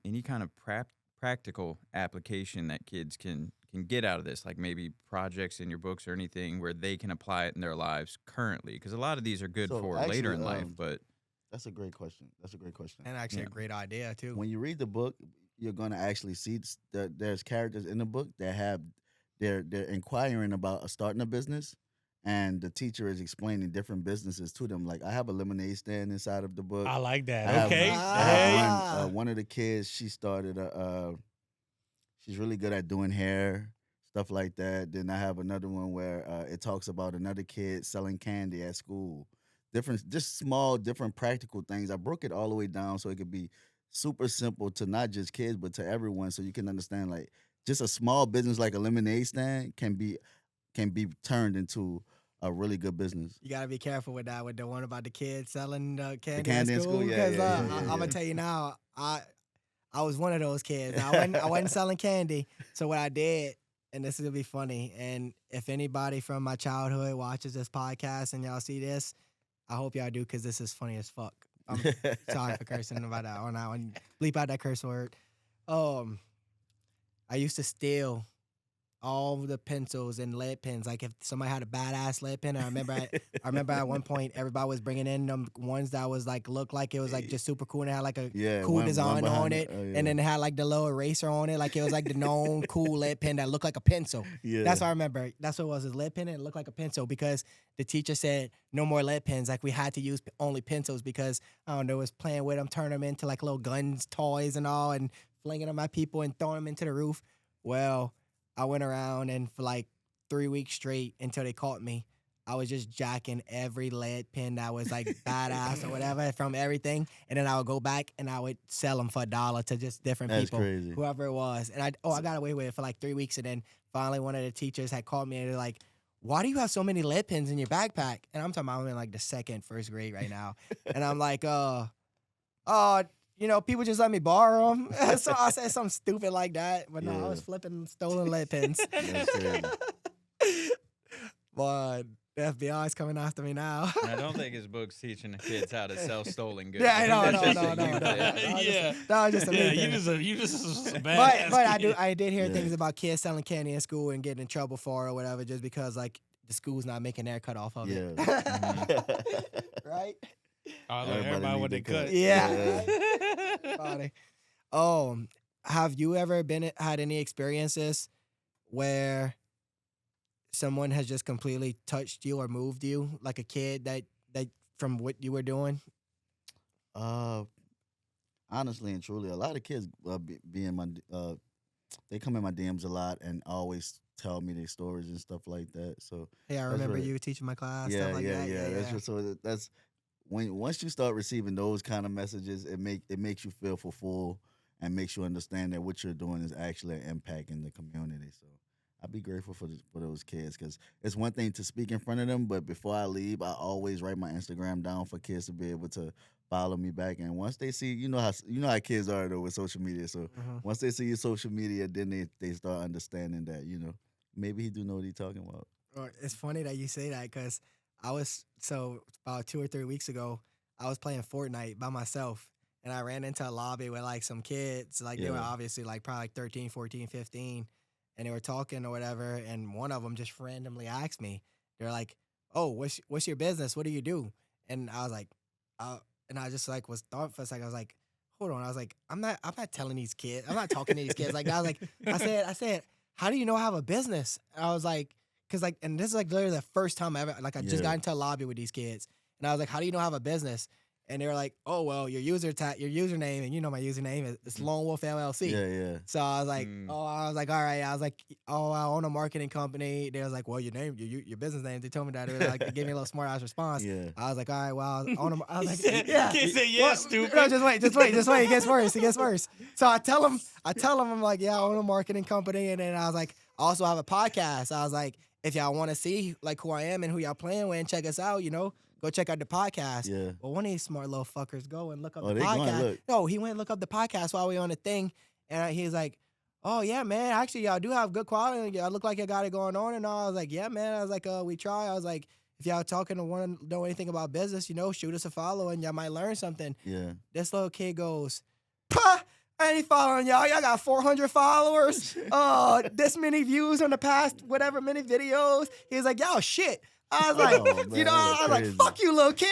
any kind of practical application that kids can get out of this, like maybe projects in your books or anything where they can apply it in their lives currently? Because a lot of these are good So, for later in actually, life, but That's a great question. And actually Yeah. a great idea too. When you read the book, you're gonna actually see that there's characters in the book that have they're inquiring about starting a business, and the teacher is explaining different businesses to them. Like, I have a lemonade stand inside of the book. I like that. I have Okay. one- I Hey. have one of the kids. She started she's really good at doing hair, stuff like that. Then I have another one where it talks about another kid selling candy at school. Just small, different practical things. I broke it all the way down so it could be super simple to not just kids but to everyone, so you can understand, like, just a small business like a lemonade stand can be turned into a really good business. You gotta be careful with that. With the one about the kids selling candy, candy at in school. school? Yeah, Because yeah, I'm yeah. gonna tell you now, I was one of those kids. I wasn't selling candy. So what I did, and this is gonna be funny, and if anybody from my childhood watches this podcast and y'all see this, I hope y'all do, because this is funny as fuck. I'm sorry for cursing about that on that one. Bleep out that curse word. I used to steal all the pencils and lead pens. Like, if somebody had a badass lead pen, I remember at one point everybody was bringing in them ones that was like looked like it was like just super cool and it had like a cool one design behind on it, Oh, yeah. and then it had like the little eraser on it, like it was like the known cool lead pen that looked like a pencil. Yeah. That's what I remember. That's what it was, a lead pen, and it looked like a pencil because the teacher said no more lead pens. Like, we had to use only pencils because, I don't know, it was playing with them, turning them into like little guns, toys and all, and flinging them at people and throwing them into the roof. Well, I went around, and for like 3 weeks straight until they caught me, I was just jacking every lead pen that was like badass or whatever from everything. And then I would go back and I would sell them for $1 to just different That's people, crazy. whoever it was. And I got away with it for like 3 weeks. And then finally one of the teachers had called me and they're like, why do you have so many lead pens in your backpack? And I'm talking about, I'm in like the first grade right now. And I'm like, you know, people just let me borrow them. So I said something stupid like that. But no, I was Yeah. flipping stolen lead pens. That's crazy. But the FBI's coming after me now. I don't think his book's teaching the kids how to sell stolen goods. Yeah, I no. think that's just a youth thing. Yeah. That was just a Yeah, me thing. you just a badass But kid. I did hear Yeah. things about kids selling candy in school and getting in trouble for it or whatever, just because like the school's not making their cut off of Yeah. it. Right? Oh, look, everybody need with to the cut. Yeah. Funny. Have you ever had any experiences where someone has just completely touched you or moved you, like a kid that from what you were doing? Uh, honestly and truly, a lot of kids be in my they come in my DMs a lot and always tell me their stories and stuff like that. So Hey, I that's remember really, you teaching my class, yeah, stuff like yeah, that. yeah. That's just so that's when once you start receiving those kind of messages, it makes you feel fulfilled and makes you understand that what you're doing is actually an impact in the community. So I'd be grateful for those kids because it's one thing to speak in front of them, but before I leave, I always write my Instagram down for kids to be able to follow me back. And once they see, you know how kids are though with social media. So Mhm. once they see your social media, then they start understanding that maybe he do know what he's talking about. Or it's funny that you say that because I was about 2 or 3 weeks ago, I was playing Fortnite by myself and I ran into a lobby with like some kids, like they were Yeah. obviously like probably like 13, 14, 15, and they were talking or whatever. And one of them just randomly asked me, they're like, "Oh, what's your business? What do you do?" And I was like, and I just like was thought for a second. I was like, hold on. I was like, I'm not telling these kids. I'm not talking to these kids. Like I was like, I said, how do you know I have a business? And I was like, cause like, and this is like literally the first time I ever like I just got Yeah. into a lobby with these kids, and I was like, how do you know I have a business? And they were like, oh well, your username, and you know my username is it's Lone Wolf LLC. Yeah, yeah. So I was like, Mm. I was like, all right. I was like, oh, I own a marketing company. They was like, well, your name, your business name. They told me that. They was like, they gave me a little smart ass response. Yeah. I was like, all right, well, I was like, said- yeah. Kid said, yeah, Well, stupid. No, just wait. It gets worse. It gets worse. So I tell him, I'm like, yeah, I own a marketing company, and then I was like, I also have a podcast. I was like, if y'all want to see like who I am and who y'all playing with, and check us out, go check out the podcast. Yeah. Well, one of these smart little fuckers go and look up Oh, the they going, podcast. look. No, he went and look up the podcast while we on the thing, and he's like, oh yeah, man, actually y'all do have good quality. Y'all look like you got it going on and all. I was like, yeah, man. I was like, we try. I was like, if y'all talking to want to know anything about business, shoot us a follow and y'all might learn something. Yeah. This little kid goes, "Pah, I ain't following y'all. Y'all got 400 followers. This many views on the past whatever many videos." He's like, "Y'all shit." I was like, Oh, man, I was like, crazy. "Fuck you, little kid.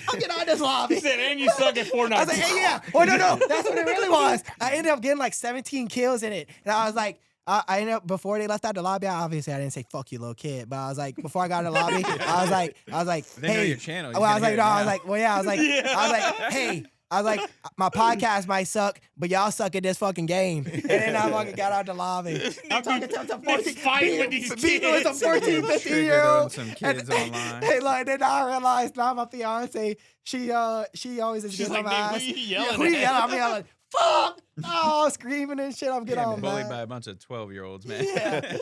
I'm getting out of this lobby." He said, and you suck at Fortnite. I was like, "Hey, yeah." Oh no, that's what it really was. I ended up getting like 17 kills in it, and I was like. I ended up before they left out the lobby. Obviously, I didn't say "fuck you, little kid," but I was like, before I got in the lobby, I was like, They hey, know your channel. Well, I was like, no, I was like, well, yeah, I was like, hey, I was like, my podcast might suck, but y'all suck at this fucking game. And then I fucking got out the lobby. I'm talking to some 14, fighting with these beating with some kids. 14, 15 Triggered year on old. some kids online. Hey, like, then I realized now my fiance, she always is She's getting like, on my "Nigga, ass. who you yelling who you at?" yelling? I'm yelling, fuck! Oh, screaming and shit. I'm getting Getting on bullied mad. by a bunch of 12-year-olds, man. Yeah.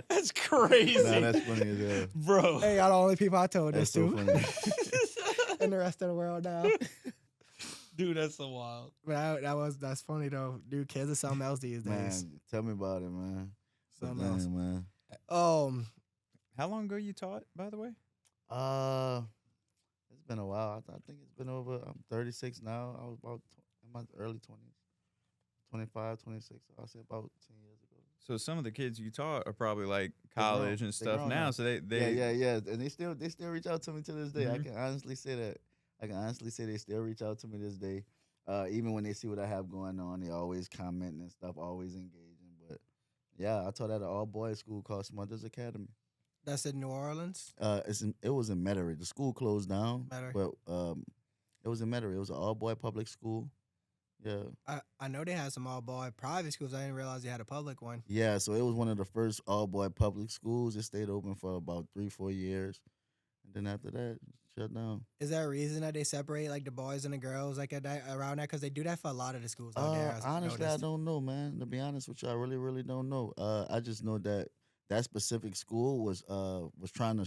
That's crazy. Nah, that's funny as hell. Bro. Hey, y'all the only people I told That's this so to funny. in the rest of the world now. Dude, that's so wild. But that's funny though. Dude, kids are something else these days. Man, tell me about it, man. Something else. Damn, man. How long ago you taught, by the way? It's been a while. I think it's been over. I'm 36 now. I was about in my early 20s, 25, 26. I'll say about 10 years ago. So some of the kids you taught are probably like They grown. college and They stuff grown now. now. So they Yeah. And they still reach out to me to this day. I Mhm. can honestly say that. I can honestly say they still reach out to me this day. Even when they see what I have going on, they always commenting and stuff, always engaging. But yeah, I taught at an all boys school called Smothers Academy. That's in New Orleans. It was in Metairie. The school closed down, Metairie. but it was in Metairie. It was an all boy public school. Yeah. I know they had some all boy private schools. I didn't realize they had a public one. Yeah, so it was one of the first all boy public schools. It stayed open for about 3-4 years. And then after that, shut down. Is there a reason that they separate like the boys and the girls like at that, around that? Because they do that for a lot of the schools out there. I've Honestly, I noticed. don't know, man. To be honest with you, I really, really don't know. I just know that specific school was trying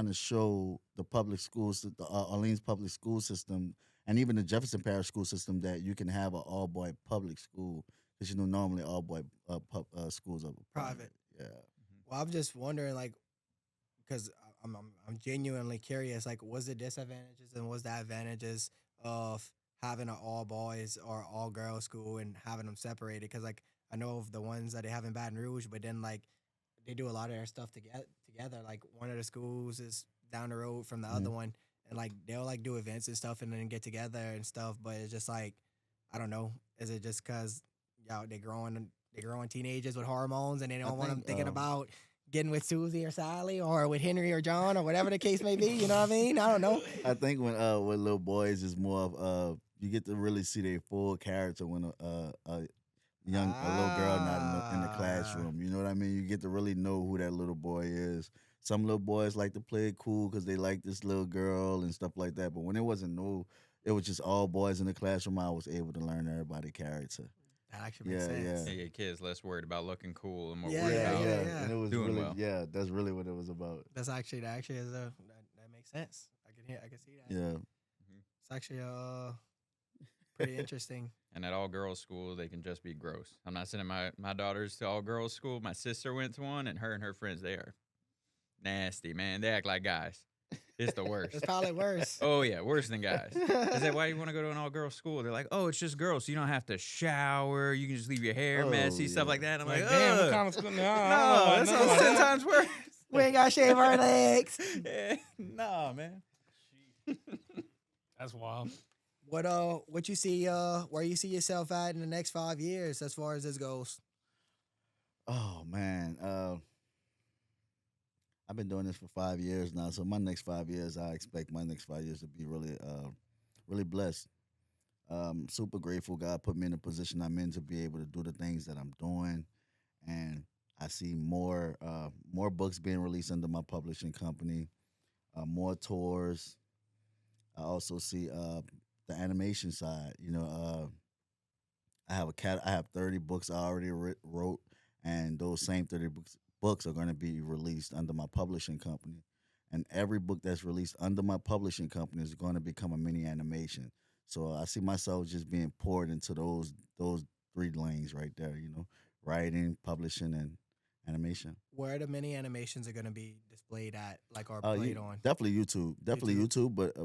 to show the public schools, the Orleans public school system, and even the Jefferson Parish school system that you can have an all boy public school because normally all boy schools are Private. Yeah. Well, I'm just wondering, like, because I'm genuinely curious. Like, was the disadvantages and was the advantages of having an all boys or all girls school and having them separated? Because like I know of the ones that they have in Baton Rouge, but then like they do a lot of their stuff together. Like one of the schools is down the road from the other one, and like they'll like do events and stuff and then get together and stuff. But it's just like, I don't know. Is it just because y'all they're growing teenagers with hormones and they don't want them thinking about getting with Susie or Sally or with Henry or John or whatever the case may be? You know what I mean? I don't know. I think when with little boys is more of you get to really see their full character when a little girl not in the classroom. You know what I mean? You get to really know who that little boy is. Some little boys like to play it cool because they like this little girl and stuff like that. But when it was just all boys in the classroom, I was able to learn everybody's character. That actually makes sense. Yeah, kids less worried about looking cool and more Yeah, worried yeah, about yeah. And it was doing really, well. yeah, that's really what it was about. That's actually that makes sense. I can see that. Yeah. It's actually pretty interesting. And at all girls school, they can just be gross. I'm not sending my daughters to all girls school. My sister went to one, and her friends, they are nasty, man. They act like guys. It's the worst. It's probably worse. Oh, yeah, worse than guys. I said, why do you want to go to an all-girls school? They're like, oh, it's just girls, so you don't have to shower. You can just leave your hair messy, stuff like that. I'm like, damn, what ugh. kind of school? No, No, that's 10 times worse. We ain't got to shave our legs. Yeah, nah, man. That's wild. What you see where you see yourself at in the next 5 years as far as this goes? Oh man, I've been doing this for 5 years now. So my next 5 years, I expect my next 5 years to be really, really blessed. Super grateful God put me in the position I'm in to be able to do the things that I'm doing, and I see more books being released under my publishing company, more tours. I also see the animation side. You know, I have 30 books I already wrote, and those same 30 books are going to be released under my publishing company. And every book that's released under my publishing company is going to become a mini animation. So I see myself just being poured into those 3 lanes right there. You know, writing, publishing, and animation. Where the mini animations are going to be displayed at, like, or played on? Definitely YouTube. But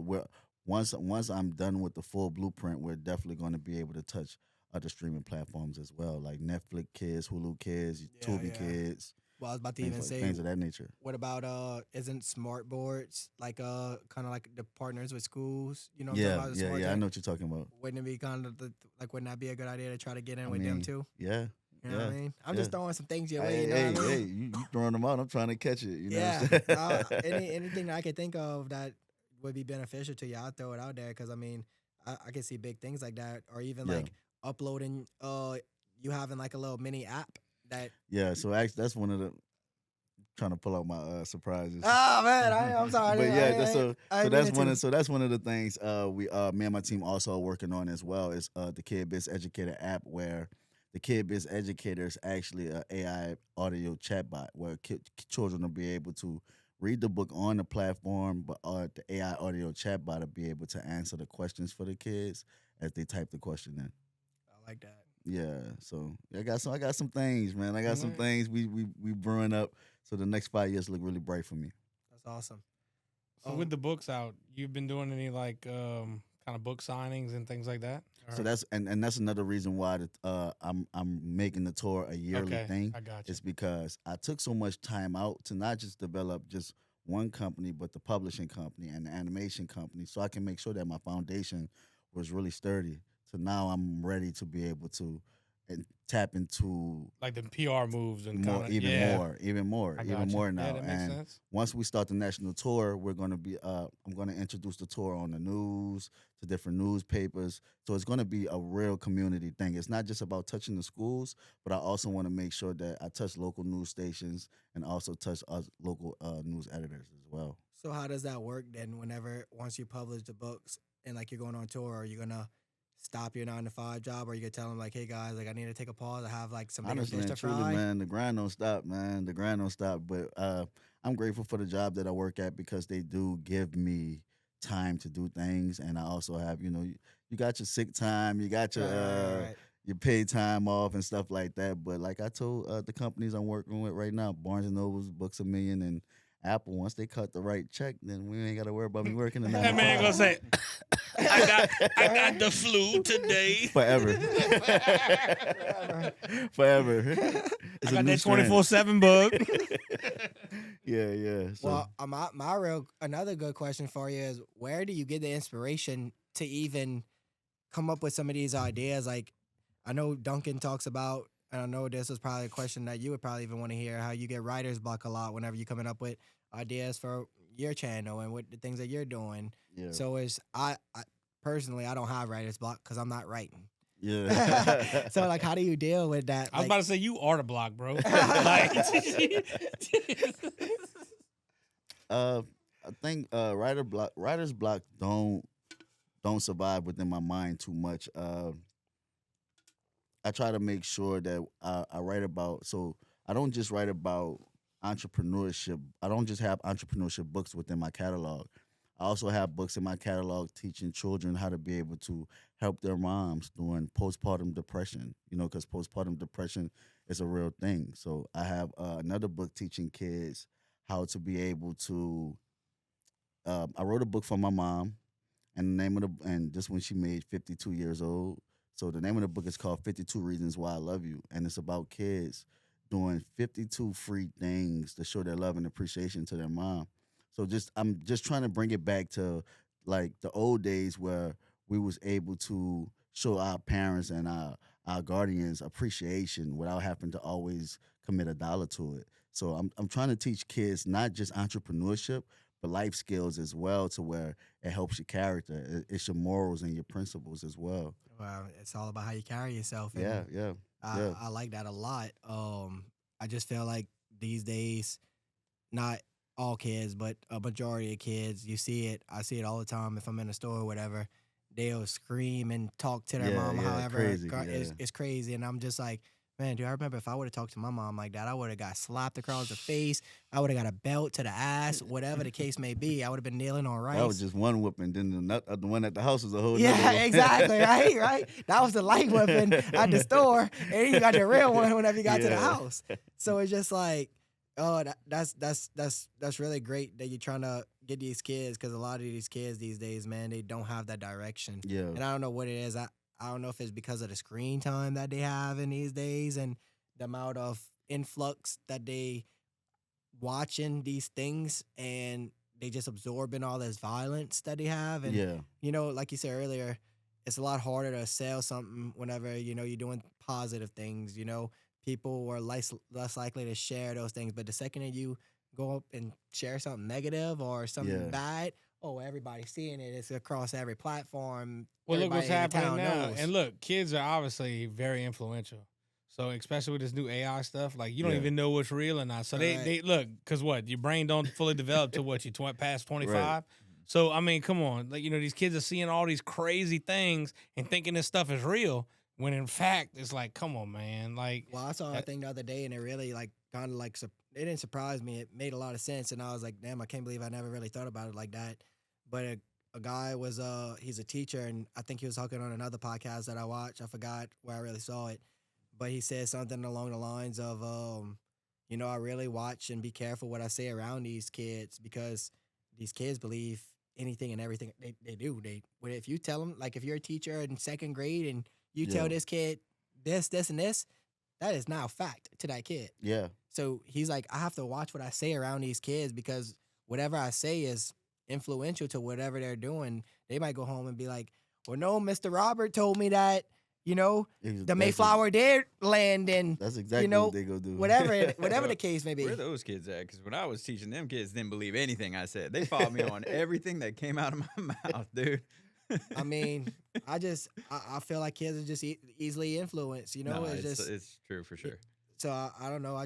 once I'm done with the full blueprint, we're definitely going to be able to touch other streaming platforms as well, like Netflix Kids, Hulu Kids, Tubi Kids. Well, I was about to even say things of that nature. What about isn't smart boards like kind of like the partners with schools? You know, what I'm talking about, I know what you're talking about. Wouldn't it be kind of wouldn't that be a good idea to try to get in with them too? Yeah. You know what I mean? I'm just throwing some things your way. Hey, you know what I mean? you throwing them out. I'm trying to catch it. You know Yeah. Anything that I could think of that would be beneficial to you, I'll throw it out there because I mean, I can see big things like that, or even like uploading, you having like a little mini app that. Yeah. So actually, that's one of the. Trying to pull out my surprises. Oh man, I'm sorry. But yeah, that's one of the things me and my team also are working on as well is the Kid Biz Educator app, where the Kid Biz Educator is actually an AI audio chatbot where children will be able to read the book on the platform, but the AI audio chatbot will be able to answer the questions for the kids as they type the question in. I like that. Yeah, so I got some things, man. I got some things we brewing up. So the next 5 years look really bright for me. That's awesome. So with the books out, you've been doing any like kind of book signings and things like that? So that's that's another reason why I'm making the tour a yearly thing. I got you. It's because I took so much time out to not just develop just one company, but the publishing company and the animation company, so I can make sure that my foundation was really sturdy. So now I'm ready to be able to tap into like the PR moves and even more now. Yeah, that makes sense. Once we start the national tour, we're going to be I'm going to introduce the tour on the news, to different newspapers. So it's going to be a real community thing. It's not just about touching the schools, but I also want to make sure that I touch local news stations and also touch us local news editors as well. So how does that work then? Once you publish the books and like you're going on tour, are you gonna stop your 9-to-5 job, or you could tell them like, hey guys, like I need to take a pause. I have like some bigger fish to fry. Truly, man, the grind don't stop, man. The grind don't stop. But I'm grateful for the job that I work at because they do give me time to do things, and I also have, you got your sick time, you got your your paid time off and stuff like that. But like I told the companies I'm working with right now, Barnes and Noble's, Books A Million, and Apple, once they cut the right check, then we ain't got to worry about me working. That man gonna say. I got the flu today. Forever. Forever. It's I got new that strand. 24/7 bug. Yeah. So, Well, another good question for you is, where do you get the inspiration to even come up with some of these ideas? Like, I know Duncan talks about, and I know this is probably a question that you would probably even want to hear, how you get writer's block a lot whenever you're coming up with ideas for your channel and what the things that you're doing. yeah. So I personally, I don't have writer's block because I'm not writing. Yeah. So like, how do you deal with that? I was Like, about to say you are the block, bro. Like, I think writer's block don't survive within my mind too much. I try to make sure that I write about. So I don't just write about entrepreneurship. I don't just have entrepreneurship books within my catalog. I also have books in my catalog teaching children how to be able to help their moms during postpartum depression. Because postpartum depression is a real thing. So I have another book teaching kids how to be able to. I wrote a book for my mom, and the name of and just when she made 52 years old. So the name of the book is called 52 Reasons Why I Love You, and it's about kids doing 52 free things to show their love and appreciation to their mom. So I'm just trying to bring it back to like the old days where we was able to show our parents and our guardians appreciation without having to always commit $1 to it. So I'm trying to teach kids not just entrepreneurship, but life skills as well, to where it helps your character. It's your morals and your principles as well. well, it's all about how you carry yourself. And Yeah. I like that a lot. I just feel like these days, not all kids, but a majority of kids, you see it. I see it all the time. If I'm in a store or whatever, they'll scream and talk to their mom. However, crazy, it's crazy, and I'm just like, man, dude, I remember if I would have talked to my mom like that, I would have got slapped across the face. I would have got a belt to the ass, whatever the case may be. I would have been kneeling on rice. That was just one whooping. Then the one at the house was a whole. Yeah, nother one. exactly, right. That was the light whipping at the store, and you got the real one whenever you got to the house. So it's just like, oh, that's really great that you're trying to get these kids, because a lot of these kids these days, man, they don't have that direction. Yeah. And I don't know what it is. I don't know if it's because of the screen time that they have in these days and the amount of influx that they watching these things, and they just absorbing all this violence that they have. And, like you said earlier, it's a lot harder to sell something whenever, you're doing positive things. People are less likely to share those things. But the second that you go up and share something negative or something bad, everybody's seeing it. It's across every platform. well, look what's Everybody in the happening town now. knows. And look, kids are obviously very influential. So especially with this new AI stuff, like you don't Yeah. even know what's real or not. So Right. they look, because what, your brain don't fully develop to what you past 25. Right. So I mean, come on, like these kids are seeing all these crazy things and thinking this stuff is real, when in fact it's like, come on, man, like Well, I saw a thing the other day, and it really kind of it didn't surprise me. It made a lot of sense, and I was like, damn, I can't believe I never really thought about it like that. But a guy was he's a teacher, and I think he was talking on another podcast that I watched. I forgot where I really saw it, but he said something along the lines of, I really watch and be careful what I say around these kids, because these kids believe anything and everything they do. If you tell them, like if you're a teacher in second grade and you tell this kid this, and this, that is now fact to that kid. Yeah. So he's like, I have to watch what I say around these kids, because whatever I say is influential to whatever they're doing. They might go home and be like, well, no, Mr. Robert told me that, the Mayflower did land, and That's exactly what they go do. whatever the case may be. Where are those kids at? Because when I was teaching, them kids didn't believe anything I said. They followed me on everything that came out of my mouth, dude. I mean, I feel like kids are just easily influenced, No, it's just, it's true for sure. so I don't know. I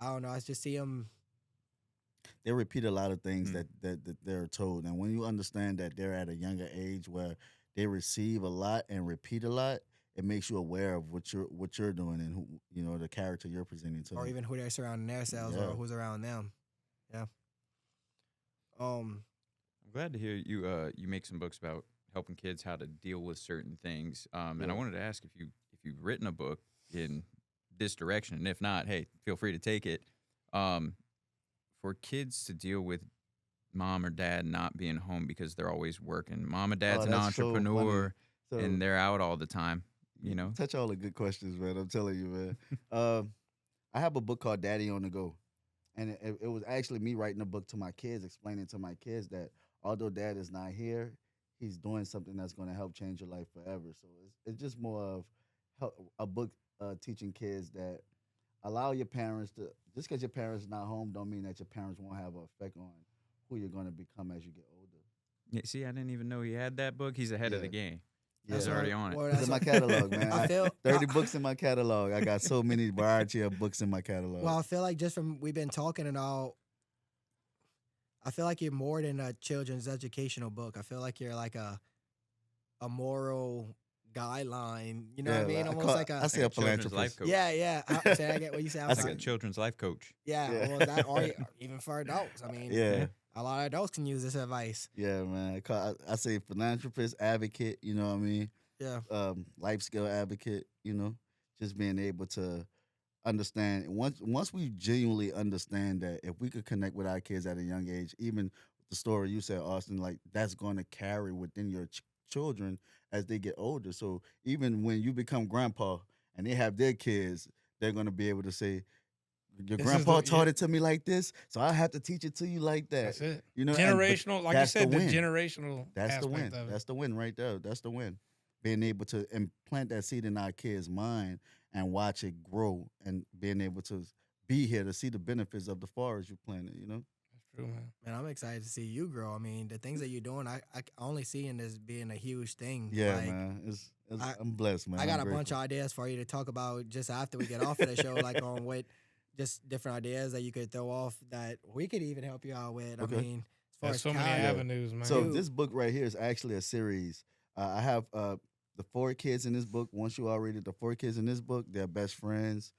don't know. I just see them. They repeat a lot of things that they're told, and when you understand that they're at a younger age where they receive a lot and repeat a lot, it makes you aware of what you're doing and who, the character you're presenting to Or them. even who they're surrounding themselves or who's around them. Yeah. I'm glad to hear you make some books about helping kids how to deal with certain things. And I wanted to ask if you've written a book in this direction, and if not, hey, feel free to take it. For kids to deal with mom or dad not being home because they're always working. Mom and dad's Oh, an that's so funny. entrepreneur So and they're out all the time, you know? touch all the good questions, man. I'm telling you, man. Um, I have a book called Daddy on the Go, and it was actually me writing a book to my kids, explaining to my kids that although dad is not here, he's doing something that's going to help change your life forever. So it's just more of a book teaching kids that allow your parents to, just because your parents not home don't mean that your parents won't have an effect on who you're going to become as you get older. Yeah, see, I didn't even know he had that book. He's ahead of the Yeah. game. Yeah. He's already on it. Well, It's that's in my what- catalog, man. I feel 30 books in my catalog. I got so many variety of books in my catalog. Well, I feel like just from we've been talking and all, I feel like you're more than a children's educational book. I feel like you're like a moral guideline. You know what I mean? Almost like I a say a Like a children's life philanthropist. coach. yeah. Say I get what you say. I'm That's Like sorry. a children's life coach. Yeah, Yeah. well, that or even for adults. I mean, Yeah. a lot of adults can use this advice. Yeah, man. I say philanthropist, advocate, you know what I mean? Yeah, Life skill advocate, you know, just being able to understand. Once we genuinely understand that if we could connect with our kids at a young age, even the story you said, Austin, like that's going to carry within your children as they get older. So even when you become grandpa and they have their kids, they're going to be able to say, your This is grandpa the- taught yeah. it to me like this, so I have to teach it to you like that. That's it. You know, but Generational, like you that's the said, the win. generational That's the aspect win. of it. That's the win right there. That's the win. Being able to implant that seed in our kids' mind and watch it grow, and being able to be here to see the benefits of the forest you planted. You know. That's true, man. man, I'm excited to see you grow. I mean, the things that you're doing, I only seeing this being a huge thing. Yeah, Like, man. I- I'm blessed, man. I got I'm a bunch of grateful. ideas for you to talk about just after we get off of the show, like on what just different ideas that you could throw off that we could even help you out with. Okay. I mean, as far There's as so many talent, avenues, man. So Dude. this book right here is actually a series. I have the 4 kids in this book. Once you already the 4 kids in this book, they're best friends.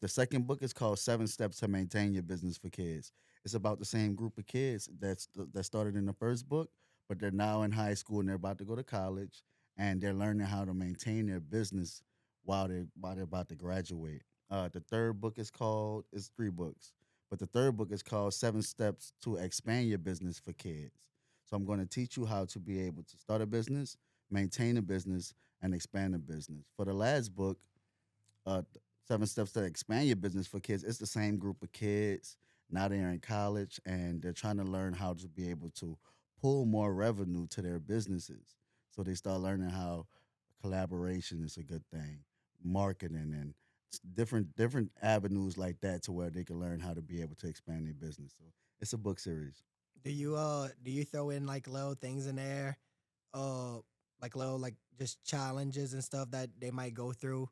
The second book is called 7 Steps to Maintain Your Business for Kids. It's about the same group of kids that started in the first book, but they're now in high school and they're about to go to college, and they're learning how to maintain their business while they're about to graduate. The third book is called, it's 3 books, but the third book is called 7 Steps to Expand Your Business for Kids. So I'm going to teach you how to be able to start a business, maintain a business, and expand a business. For the last book, 7 Steps to Expand Your Business for Kids, it's the same group of kids. Now they're in college and they're trying to learn how to be able to pull more revenue to their businesses. So they start learning how collaboration is a good thing, marketing, and different avenues like that, to where they can learn how to be able to expand their business. So it's a book series. do you throw in like little things in there, like little like just challenges and stuff that they might go through?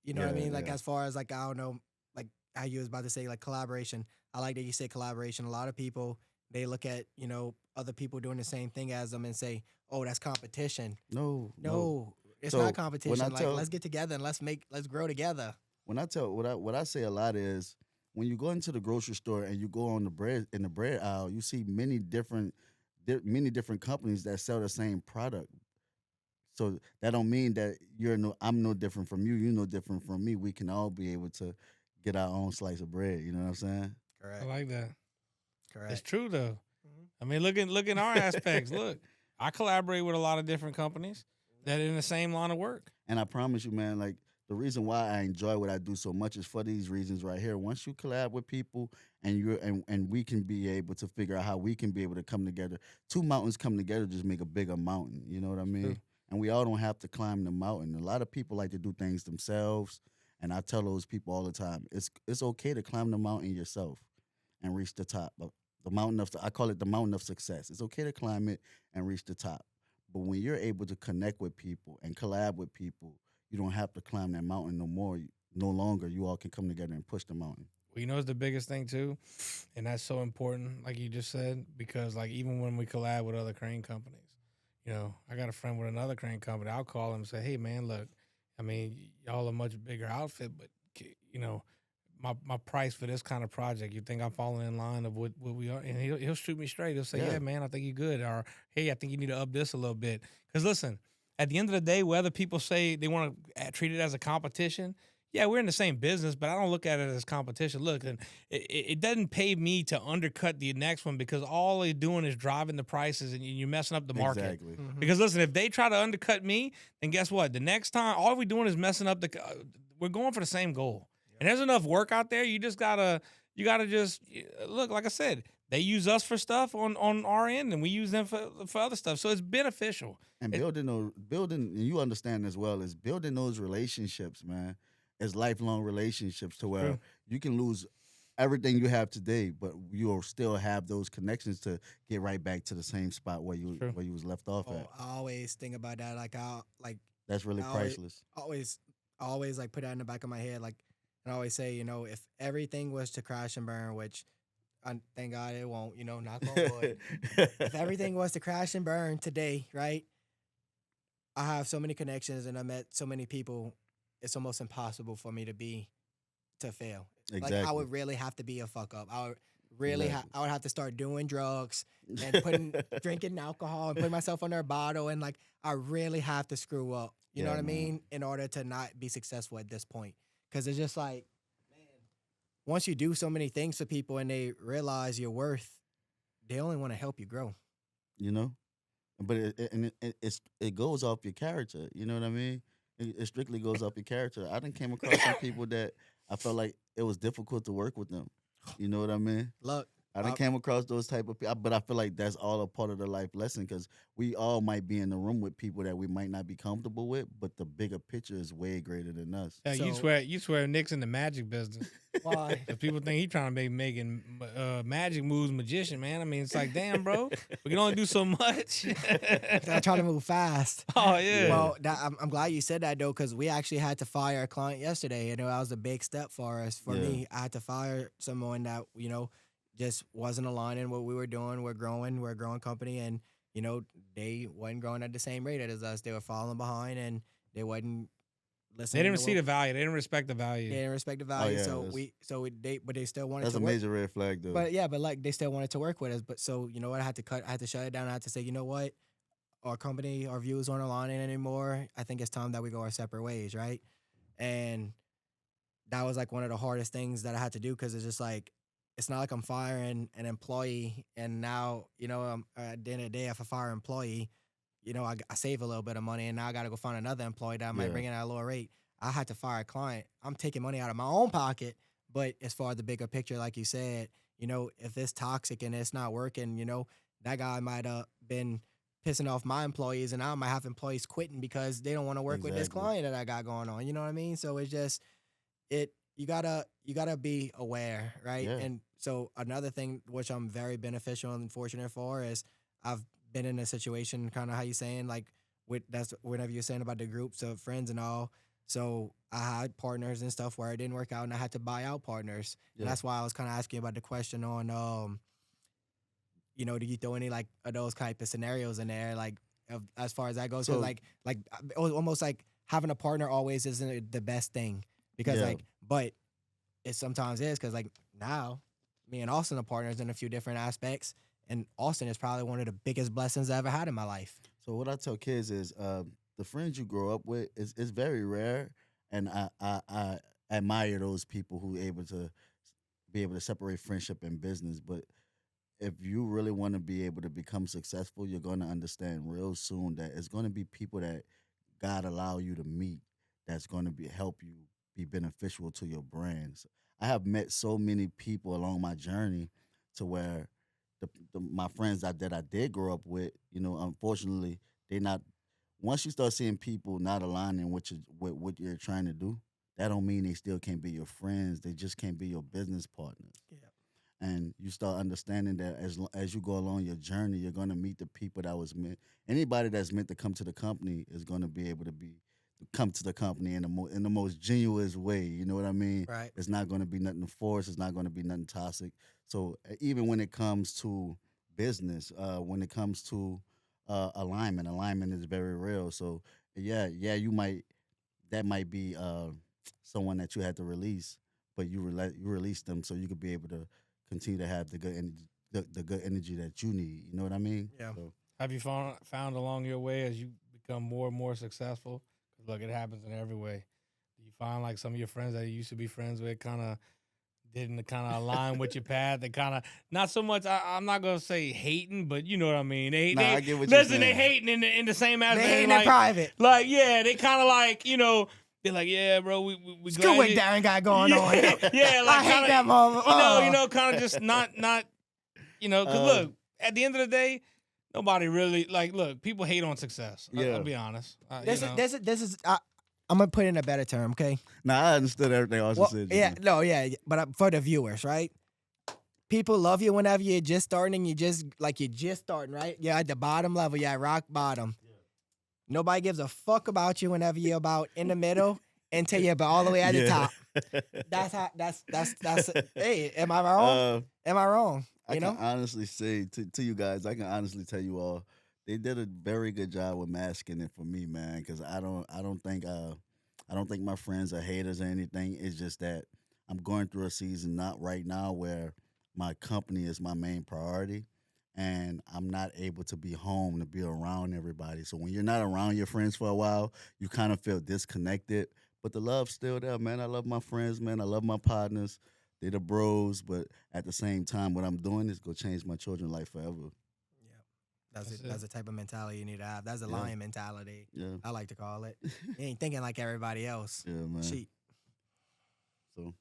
You know what I Yeah, mean? Like yeah. as far as like I don't know, like how you was about to say like collaboration. I like that you say collaboration. A lot of people they look at other people doing the same thing as them and say, "Oh, that's competition." No. No, it's So, not when competition. I Like tell- let's get together and let's grow together. When I tell what I say a lot is, when you go into the grocery store and you go on the bread aisle, you see many different companies that sell the same product. So that don't mean that I'm no different from you. You're no different from me. We can all be able to get our own slice of bread. You know what I'm saying? Correct. I like that. Correct. It's true though. Mhm. I mean, look in our aspects. Look, I collaborate with a lot of different companies that are in the same line of work. And I promise you, man, like the reason why I enjoy what I do so much is for these reasons right here. Once you collab with people and we can be able to figure out how we can be able to come together. 2 mountains come together just make a bigger mountain. You know what I mean? True. And we all don't have to climb the mountain. A lot of people like to do things themselves. And I tell those people all the time, it's okay to climb the mountain yourself and reach the top. The mountain I call it the mountain of success. It's okay to climb it and reach the top. But when you're able to connect with people and collab with people, you don't have to climb that mountain no more. No longer. You all can come together and push the mountain. Well, you know, it's the biggest thing too, and that's so important, like you just said, because like even when we collab with other crane companies, I got a friend with another crane company. I'll call him and say, "Hey, man, look, I mean, y'all a much bigger outfit, but my price for this kind of project, you think I'm falling in line of what we are?" And he'll shoot me straight. He'll say, Yeah. "Yeah, man, I think you're good," or "Hey, I think you need to up this a little bit." Because listen, at the end of the day, whether people say they want to treat it as a competition, yeah, we're in the same business, but I don't look at it as competition. Look, and it doesn't pay me to undercut the next one because all they're doing is driving the prices and you're messing up the market. Exactly. Because listen, if they try to undercut me, then guess what? The next time, all we're doing is messing up we're going for the same goal. And there's enough work out there. You gotta just look. Like I said, they use us for stuff on our end, and we use them for other stuff. So it's beneficial. And building, and you understand as well, is building those relationships, man. It's lifelong relationships to where True. you can lose everything you have today, but you'll still have those connections to get right back to the same spot where you True. was left off at. I always think about that. That's really I always- priceless. I always like put that in the back of my head. Like, and I always say, if everything was to crash and burn, which thank God it won't, knock on wood. If everything was to crash and burn today, right? I have so many connections and I met so many people. It's almost impossible for me to fail. Exactly. Like I would really have to be a fuck up. I would really, Exactly. I would have to start doing drugs and drinking alcohol and putting myself under a bottle. And like, I really have to screw up. You know Yeah, what I man. mean? In order to not be successful at this point. Cause it's just like, man, once you do so many things for people and they realize your worth, they only want to help you grow. You know, but it goes off your character. You know what I mean? It strictly goes off your character. I done came across some people that I felt like it was difficult to work with them. You know what I mean? Look, I done came across those type of people, but I feel like that's all a part of the life lesson because we all might be in the room with people that we might not be comfortable with, but the bigger picture is way greater than us. Yeah, you swear Nick's in the magic business. why? If people think he trying to be making magic moves, magician, man. I mean, it's like, damn, bro, we can only do so much. I'm trying to move fast. Oh yeah. Well, I'm glad you said that though, because we actually had to fire a client yesterday. That was a big step for us. For me, I had to fire someone that just wasn't aligning what we were doing. We're a growing company, and they wasn't growing at the same rate as us. They were falling behind, and they wasn't listening. They didn't see the value. They didn't respect the value. They didn't respect the value. yeah, But they still wanted That's to a work. major red flag, though. But like they still wanted to work with us. But so you know what? I had to shut it down. I had to say, you know what? Our company, our views aren't aligning anymore. I think it's time that we go our separate ways, right? And that was like one of the hardest things that I had to do because it's just like it's not like I'm firing an employee and now at the end of the day, if I fire an employee, I save a little bit of money and now I got to go find another employee that I might bring in at a lower rate. I had to fire a client. I'm taking money out of my own pocket, but as far as the bigger picture, like you said, if it's toxic and it's not working, that guy might have been pissing off my employees and I might have employees quitting because they don't want to work with this Exactly. client that I got going on. You know what I mean? So it's just you gotta be aware, right? Yeah. And so another thing which I'm very beneficial and fortunate for is I've been in a situation, kind of how you saying, like that's whatever you're saying about the groups of friends and all. So I had partners and stuff where it didn't work out, and I had to buy out partners. Yeah. And that's why I was kind of asking about the question on, do you throw any like of those type of scenarios in there, like as far as that goes? 'Cause So- like it was almost like having a partner always isn't the best thing because Yeah. but it sometimes is because like now me and Austin are partners in a few different aspects, and Austin is probably one of the biggest blessings I ever had in my life. So what I tell kids is the friends you grow up with is very rare, and I admire those people who able to separate friendship and business. But if you really want to be able to become successful, you're going to understand real soon that it's going to be people that God allow you to meet that's going to help you be beneficial to your brands. I have met so many people along my journey to where my friends that I did grow up with, unfortunately, they not. Once you start seeing people not aligning with what you're trying to do, that don't mean they still can't be your friends. They just can't be your business partners. Yeah. And you start understanding that as you go along your journey, you're going to meet the people that was meant. Anybody that's meant to come to the company is going to be able to come to the company in the most genuine way. You know what I mean? Right. It's not going to be nothing forced. It's not going to be nothing toxic. So even when it comes to business, when it comes to alignment is very real. So yeah, that might be someone that you had to release, but you release them so you could be able to continue to have the good energy that you need. You know what I mean? Yeah. So, Have you found along your way as you become more and more successful? 'Cause look, it happens in every way. Do you find like some of your friends that you used to be friends with kind of didn't kind of align with your path. They kind of not so much. I'm not gonna say hating, but you know what I mean. Nah, I get what listen. you're They saying. hating in the same aspect. They hating like, in private. Like yeah, they kind of like they're like yeah, bro. We Screw glad what you- Darren got going yeah, on. Yeah, like I hate kinda, that moment. You know, kind of just not. Cause look, at the end of the day, nobody really look. People hate on success. Yeah. I'll be honest. This is. I'm gonna put in a better term, okay? Nah, I understood everything I Well, said. yeah, no, yeah, but for the viewers, right? People love you whenever you're just starting and you're just starting, right? You're at the bottom level, you're at rock bottom. Nobody gives a fuck about you whenever you're about in the middle until you're about all the way at the top. That's how. That's. Hey, am I wrong? Am I wrong? I can honestly say to you guys, I can honestly tell you all, they did a very good job with masking it for me, man. Because I don't think my friends are haters or anything. It's just that I'm going through a season not right now where my company is my main priority, and I'm not able to be home to be around everybody. So when you're not around your friends for a while, you kind of feel disconnected. But the love's still there, man. I love my friends, man. I love my partners. They're the bros, but at the same time, what I'm doing is going to change my children's life forever. That's the type of mentality you need to have. That's a lion mentality. Yeah. I like to call it. You ain't thinking like everybody else. Yeah, man. Cheat. So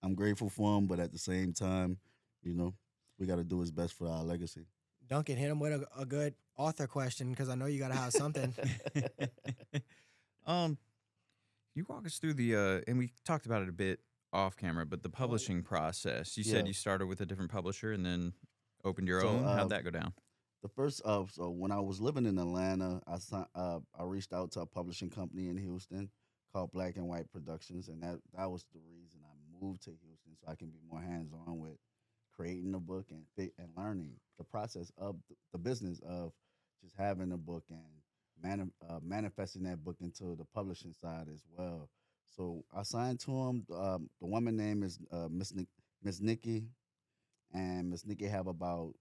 I'm grateful for him, but at the same time, we got to do what's best for our legacy. Duncan, hit him with a good author question because I know you got to have something. You walk us through the and we talked about it a bit off camera, but the publishing process. You said you started with a different publisher and then opened your own. How'd that go down? The first, so when I was living in Atlanta, I reached out to a publishing company in Houston called Black and White Productions, and that was the reason I moved to Houston so I can be more hands on with creating a book and learning the process of the business of just having a book and manifesting that book into the publishing side as well. So I signed to him. The woman name is Miss Nikki, and Miss Nikki have about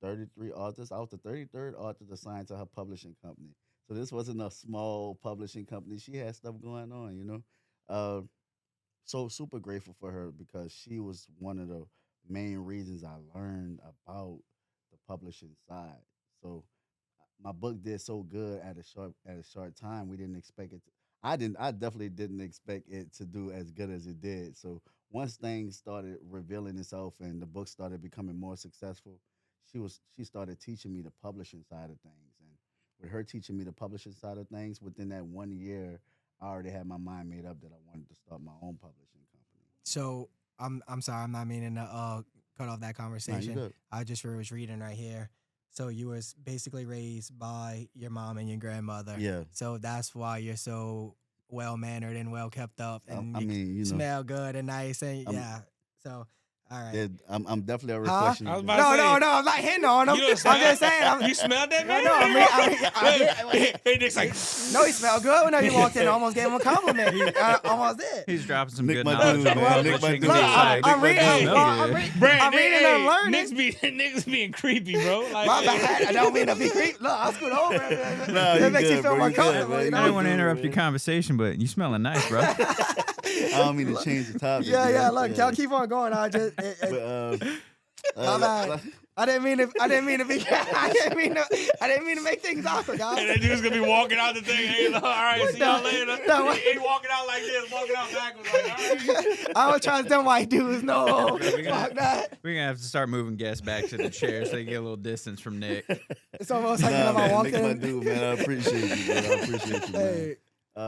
33 authors. I was the 33rd author to sign to her publishing company. So this wasn't a small publishing company. She had stuff going on, So super grateful for her because she was one of the main reasons I learned about the publishing side. So my book did so good at a short time. We didn't expect it. I definitely didn't expect it to do as good as it did. So once things started revealing itself and the book started becoming more successful, she started teaching me the publishing side of things. And with her teaching me the publishing side of things, within that 1 year, I already had my mind made up that I wanted to start my own publishing company. So I'm sorry, I'm not meaning to cut off that conversation. good. I just was reading right here. So you was basically raised by your mom and your grandmother. Yeah. So that's why you're so well mannered and well kept up, and I mean, smell good and nice, and So all right. Yeah, I'm definitely a reflection. I was of about that. to say, No, I'm not hitting on him. You don't I'm smell- just saying. You smelled that, man? No, Hey, Nick's like, No, he smelled good when he walked in. I almost gave him a compliment. He almost did. He's dropping some Nick good my knowledge. dude, on man. the Nick my publishing dude. Look, side. I'm reading. I'm reading and learning. Nick's being creepy, bro. Like, My bad. I don't mean to be creepy. Look, I'll scoot over. Nah, It you makes you good, feel bro. more You good, comfortable. man. You You know? I didn't want to good, interrupt your man. conversation, but you smelling nice, bro. I don't mean to change the topic. Yeah. man. Look, y'all keep on going. I just. My bad. I didn't mean to be. I didn't mean to make things awkward, guys. and that dude's gonna be walking out the thing. Hey, all right, see y'all later. No. He walking out like this, walking out backwards. Like, all right. I don't trust them white dudes. No, We're gonna- fuck that. We're gonna have to start moving guests back to the chair so they get a little distance from Nick. It's almost like Nah, when I man, walk Nick my in. dude, man. I appreciate you, man. I appreciate you, man. Hey,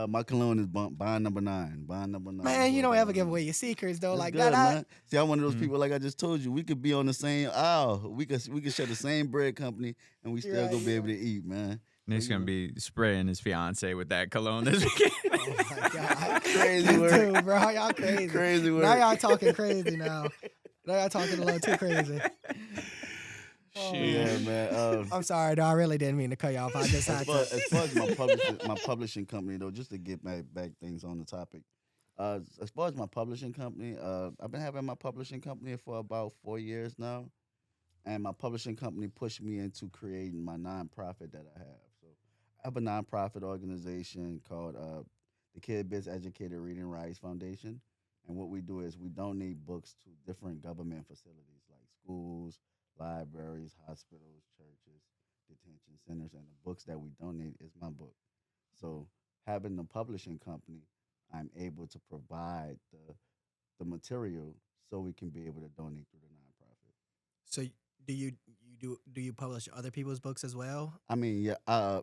My cologne is bond number 9. Bond number 9. man, you don't ever give away your secrets though, It's like good, that. man. See, I'm one of those people. Like I just told you, we could be on the same aisle. We could share the same bread company, and we still Right, gonna be able to eat, man. Nick's gonna be spraying his fiance with that cologne this weekend. Oh my god, Crazy work. dude, bro, y'all crazy. Crazy work. Now y'all talking crazy now. Now y'all talking a little too crazy. Yeah, man. I'm sorry, though. I really didn't mean to cut you off. I just had As to. far as my publishing company, though, just to get back things on the topic. As far as my publishing company, I've been having my publishing company for about 4 years now, and my publishing company pushed me into creating my nonprofit that I have. So I have a nonprofit organization called the Kid Biz Educator Reading Rights Foundation. And what we do is we donate books to different government facilities like schools, libraries, hospitals, churches, detention centers. And the books that we donate is my book. So having the publishing company, I'm able to provide the material so we can be able to donate through the nonprofit. So do you publish other people's books as well? I mean, yeah.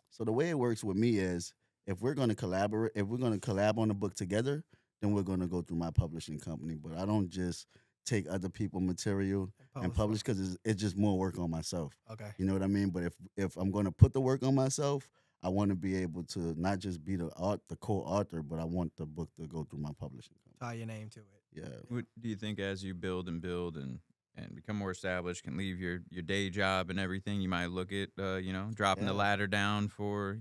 So the way it works with me is if we're going to collaborate, if we're going to collab on a book together, then we're going to go through my publishing company. But I don't just take other people's material and publish because it's just more work on myself. Okay. You know what I mean? But if I'm going to put the work on myself, I want to be able to not just be the co-author, but I want the book to go through my publishing company. Tie your name to it. Yeah. What do you think as you build and become more established, can leave your day job and everything, you might look at, dropping the ladder down for,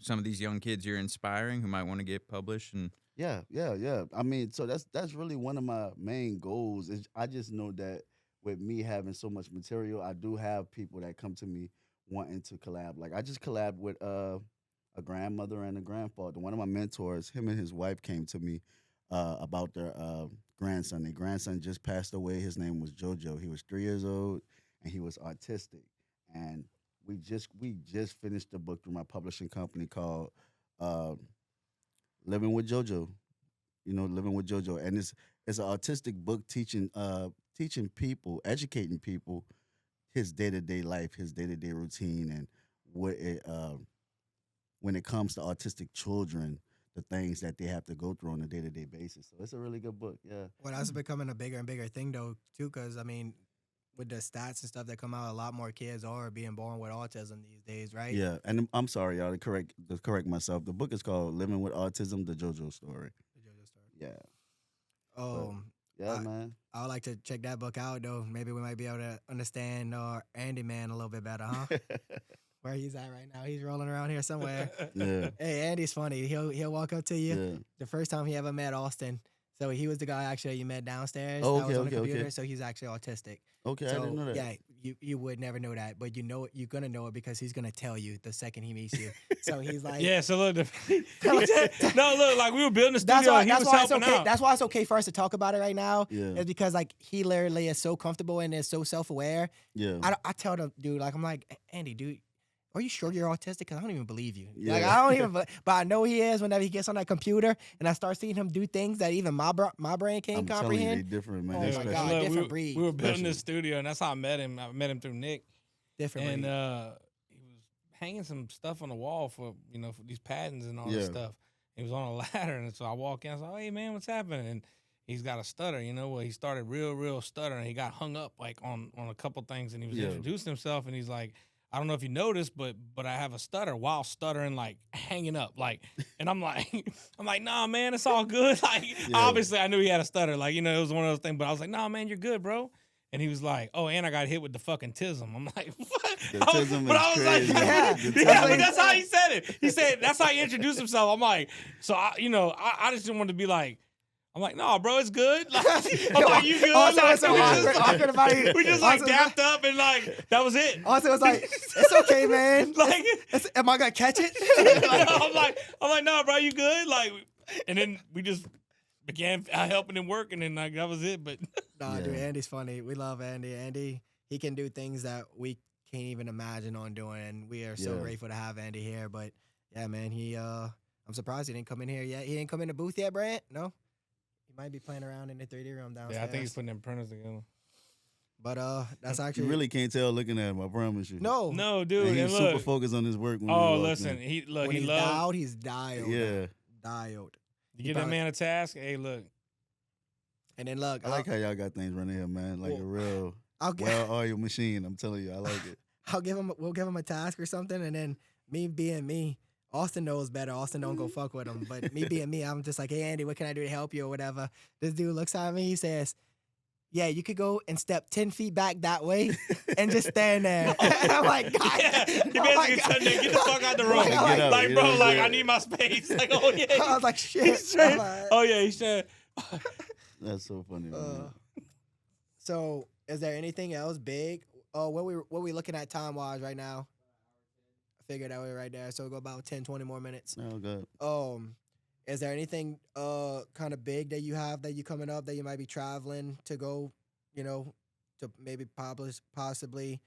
some of these young kids you're inspiring who might want to get published? And Yeah. I mean, so that's really one of my main goals. Is I just know that with me having so much material, I do have people that come to me wanting to collab. Like I just collabed with a grandmother and a grandfather. One of my mentors, him and his wife came to me about their grandson. Their grandson just passed away. His name was JoJo. He was 3 years old and he was autistic. And we just finished the book through my publishing company called Living with JoJo. Living with JoJo. And it's an autistic book teaching people, educating people his day-to-day life, his day-to-day routine, and what it when it comes to autistic children, the things that they have to go through on a day-to-day basis. So it's a really good book, yeah. Well, that's becoming a bigger and bigger thing, though, too, because, I mean, with the stats and stuff that come out, a lot more kids are being born with autism these days, right? Yeah, and I'm sorry, y'all, to correct myself. The book is called Living with Autism, The JoJo Story. The JoJo story. Yeah. Yeah, man. I would like to check that book out, though. Maybe we might be able to understand Andy Man a little bit better, huh? Where he's at right now. He's rolling around here somewhere. Yeah. Hey, Andy's funny. He'll walk up to you. Yeah. The first time he ever met Austin, so he was the guy actually you met downstairs. Oh, that was on the okay, computer. okay. So he's actually autistic. Okay, So, I didn't know that. yeah, you would never know that, but you know it. You're gonna know it because he's gonna tell you the second he meets you. So he's like, Yeah, so look, no, look, like we were building the studio, That's and he was why it's helping okay. out. That's why it's okay for us to talk about it right now. Yeah. Is because like he literally is so comfortable and is so self-aware. Yeah. I tell the dude, like, I'm like, Andy, dude, are you sure you're autistic? Because I don't even believe you. Yeah. Like, I don't even, but I know he is whenever he gets on that computer and I start seeing him do things that even my brain can't I'm telling you, comprehend. they different, man. Oh They my special. God, Look, different breed. we were building Special. this studio, and that's how I met him. I met him through Nick. Different And breed. he was hanging some stuff on the wall for for these patents and all this Yeah. stuff. He was on a ladder, and so I walk in. I was like, "Hey man, what's happening?" And he's got a stutter. He started real stuttering. He got hung up like on a couple things, and he was Yeah. introducing himself, and he's like, "I don't know if you noticed, but I have a stutter," while stuttering, like hanging up, like. And I'm like, "Nah, man, it's all good." Like, obviously, I knew he had a stutter. Like, it was one of those things. But I was like, "Nah, man, you're good, bro." And he was like, "Oh, and I got hit with the fucking tism." I'm like, "What?" The tism but is I was crazy. like, Yeah. The yeah, tism but is- that's how he said it. He said that's how he introduced himself. I'm like, so I just didn't want to be like, I'm like, "No, bro, it's good." Like, I'm like, "You good?" Also, Like, it's so we awkward, just, awkward about it. we just like Also, dapped up and like that was it. Also, it's like, it's okay, man. Like, Am I gonna catch it? I'm like, "No, bro, you good?" Like, and then we just began helping him work, and then like that was it. But Nah, Yeah. dude, Andy's funny. We love Andy. Andy, he can do things that we can't even imagine on doing, and we are so Yeah. grateful to have Andy here. But yeah, man, I'm surprised he didn't come in here yet. He didn't come in the booth yet, Brant? No? He might be playing around in the 3D room downstairs. yeah, I think he's putting them printers together. But that's You actually really can't tell looking at him, I promise you. no. No, dude, And and he's super look. focused on his work. When Oh, he walked listen, in. When he he's loves. dialed, he's dialed. Yeah. Dialed. You give that man a task. Hey, look. And then look, I like how y'all got things running here, man. Like a real I'll get, well-oiled machine. I'm telling you, I like it. we'll give him a task or something, and then me being me, Austin knows better. Austin don't go fuck with him. But me being me, I'm just like, "Hey Andy, what can I do to help you or whatever?" This dude looks at me, he says, "Yeah, you could go and step 10 feet back that way and just stand there." I'm like, "God." Yeah, he I'm like, basically said, "Nigga, get the fuck out the room." Like, Get out, Like, you bro, know what I'm like I saying? need my space. Like, oh yeah. I was like, "Shit." He said, I'm like, oh yeah, he said. That's so funny, man. so, is there anything else big? Oh, what we looking at time wise right now? I figured that way right there. So we'll go about 10, 20 more minutes. Oh, good. Is there anything kind of big that you have that you coming up that you might be traveling to go, you know, to maybe possibly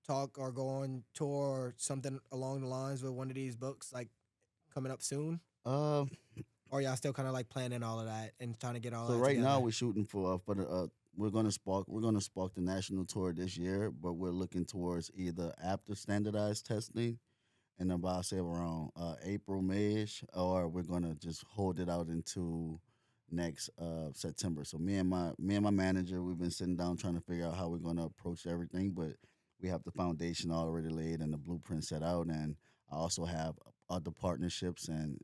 talk or go on tour or something along the lines with one of these books like coming up soon? Uh, Or y'all still kind of like planning all of that and trying to get all so that right together? now we're shooting for the we're gonna spark the national tour this year, but we're looking towards either after standardized testing and about say around April, Mayish, or we're gonna just hold it out into next September. So me and my manager, we've been sitting down trying to figure out how we're gonna approach everything, but we have the foundation already laid and the blueprint set out, and I also have other partnerships and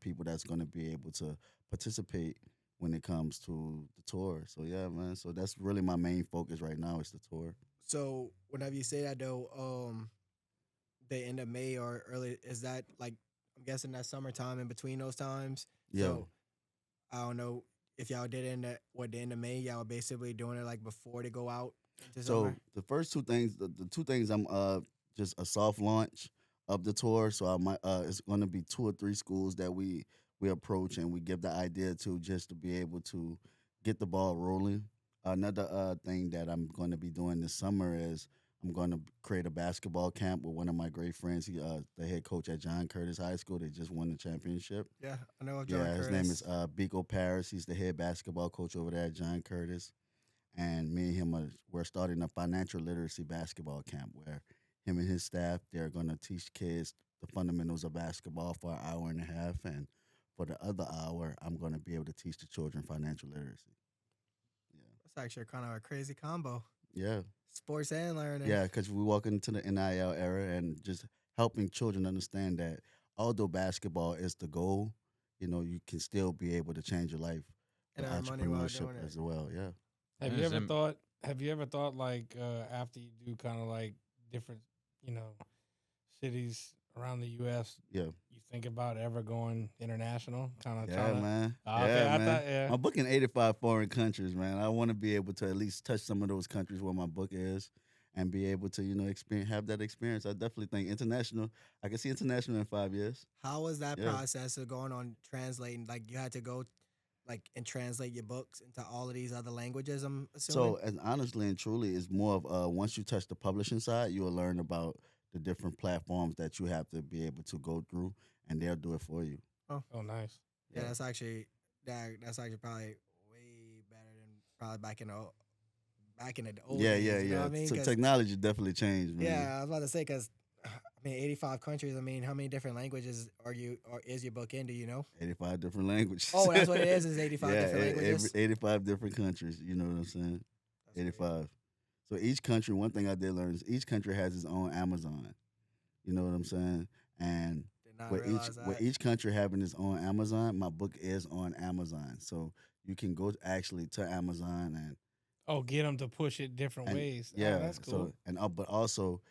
people that's gonna be able to participate when it comes to the tour. So yeah, man. So that's really my main focus right now is the tour. So whenever you say that though, the end of May or early, is that like, I'm guessing that summertime in between those times? Yeah. So I don't know if y'all did it in the end of May, y'all were basically doing it like before they go out into So summer? the first two things, the two things, I'm just a soft launch of the tour. So I might it's going to be 2 or 3 schools that we approach and we give the idea to, just to be able to get the ball rolling. Another thing that I'm going to be doing this summer is I'm going to create a basketball camp with one of my great friends. He the head coach at John Curtis High School. They just won the championship. Yeah, I know of John Yeah, Curtis. his name is Biko Paris. He's the head basketball coach over there at John Curtis. And me and him we're starting a financial literacy basketball camp where him and his staff, they're going to teach kids the fundamentals of basketball for an hour and a half, and for the other hour, I'm going to be able to teach the children financial literacy. Yeah, That's actually kind of a crazy combo. yeah, Sports and learning. yeah. Because we walk into the NIL era and just helping children understand that although basketball is the goal, you can still be able to change your life And with earn money while entrepreneurship doing it. as well. Yeah. Have Yeah, you ever Zim- thought? Have you ever thought like after you do kind of like different, cities around the U.S. Yeah. You think about ever going international? Kind of. Yeah, man. Okay, yeah, I man. thought, yeah. I'm booking 85 foreign countries, man. I want to be able to at least touch some of those countries where my book is and be able to, have that experience. I definitely think international. I can see international in 5 years. How was that Yeah. process of going on translating? Like you had to go and translate your books into all of these other languages, I'm assuming? So, and honestly and truly, it's more of once you touch the publishing side, you'll learn about the different platforms that you have to be able to go through, and they'll do it for you. Oh, nice. Yeah, Yeah. that's actually probably way better than probably back in the old Yeah, days, yeah, you know yeah. what I mean? So 'Cause- technology definitely changed, man. yeah, I was about to say because 85 countries. I mean, how many different languages is your book in? Do you know? 85 different languages. Oh, that's what it is. Is 85 yeah, different languages. 85 different countries. You know what I'm saying? That's crazy. 85. So each country, one thing I did learn is each country has its own Amazon. You know what I'm saying? And Did not with realize that. each country having its own Amazon, my book is on Amazon. So you can go actually to Amazon and Oh, get them to push it different And- ways. yeah, Oh, that's cool. So but also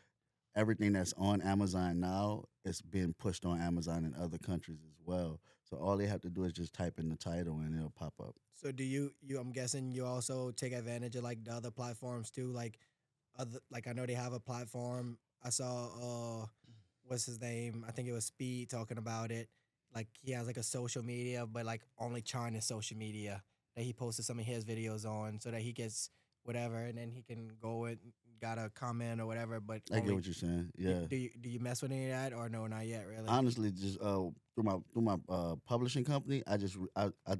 everything that's on Amazon now is being pushed on Amazon in other countries as well. So all they have to do is just type in the title and it'll pop up. So do you? I'm guessing you also take advantage of like the other platforms too. Like I know they have a platform. I saw what's his name? I think it was Speed talking about it. Like he has like a social media, but like only China's social media that he posted some of his videos on, so that he gets whatever, and then he can go and got a comment or whatever. But I get only- what you're saying. Yeah. Do you mess with any of that or no? Not yet, really. Honestly, just through my publishing company, I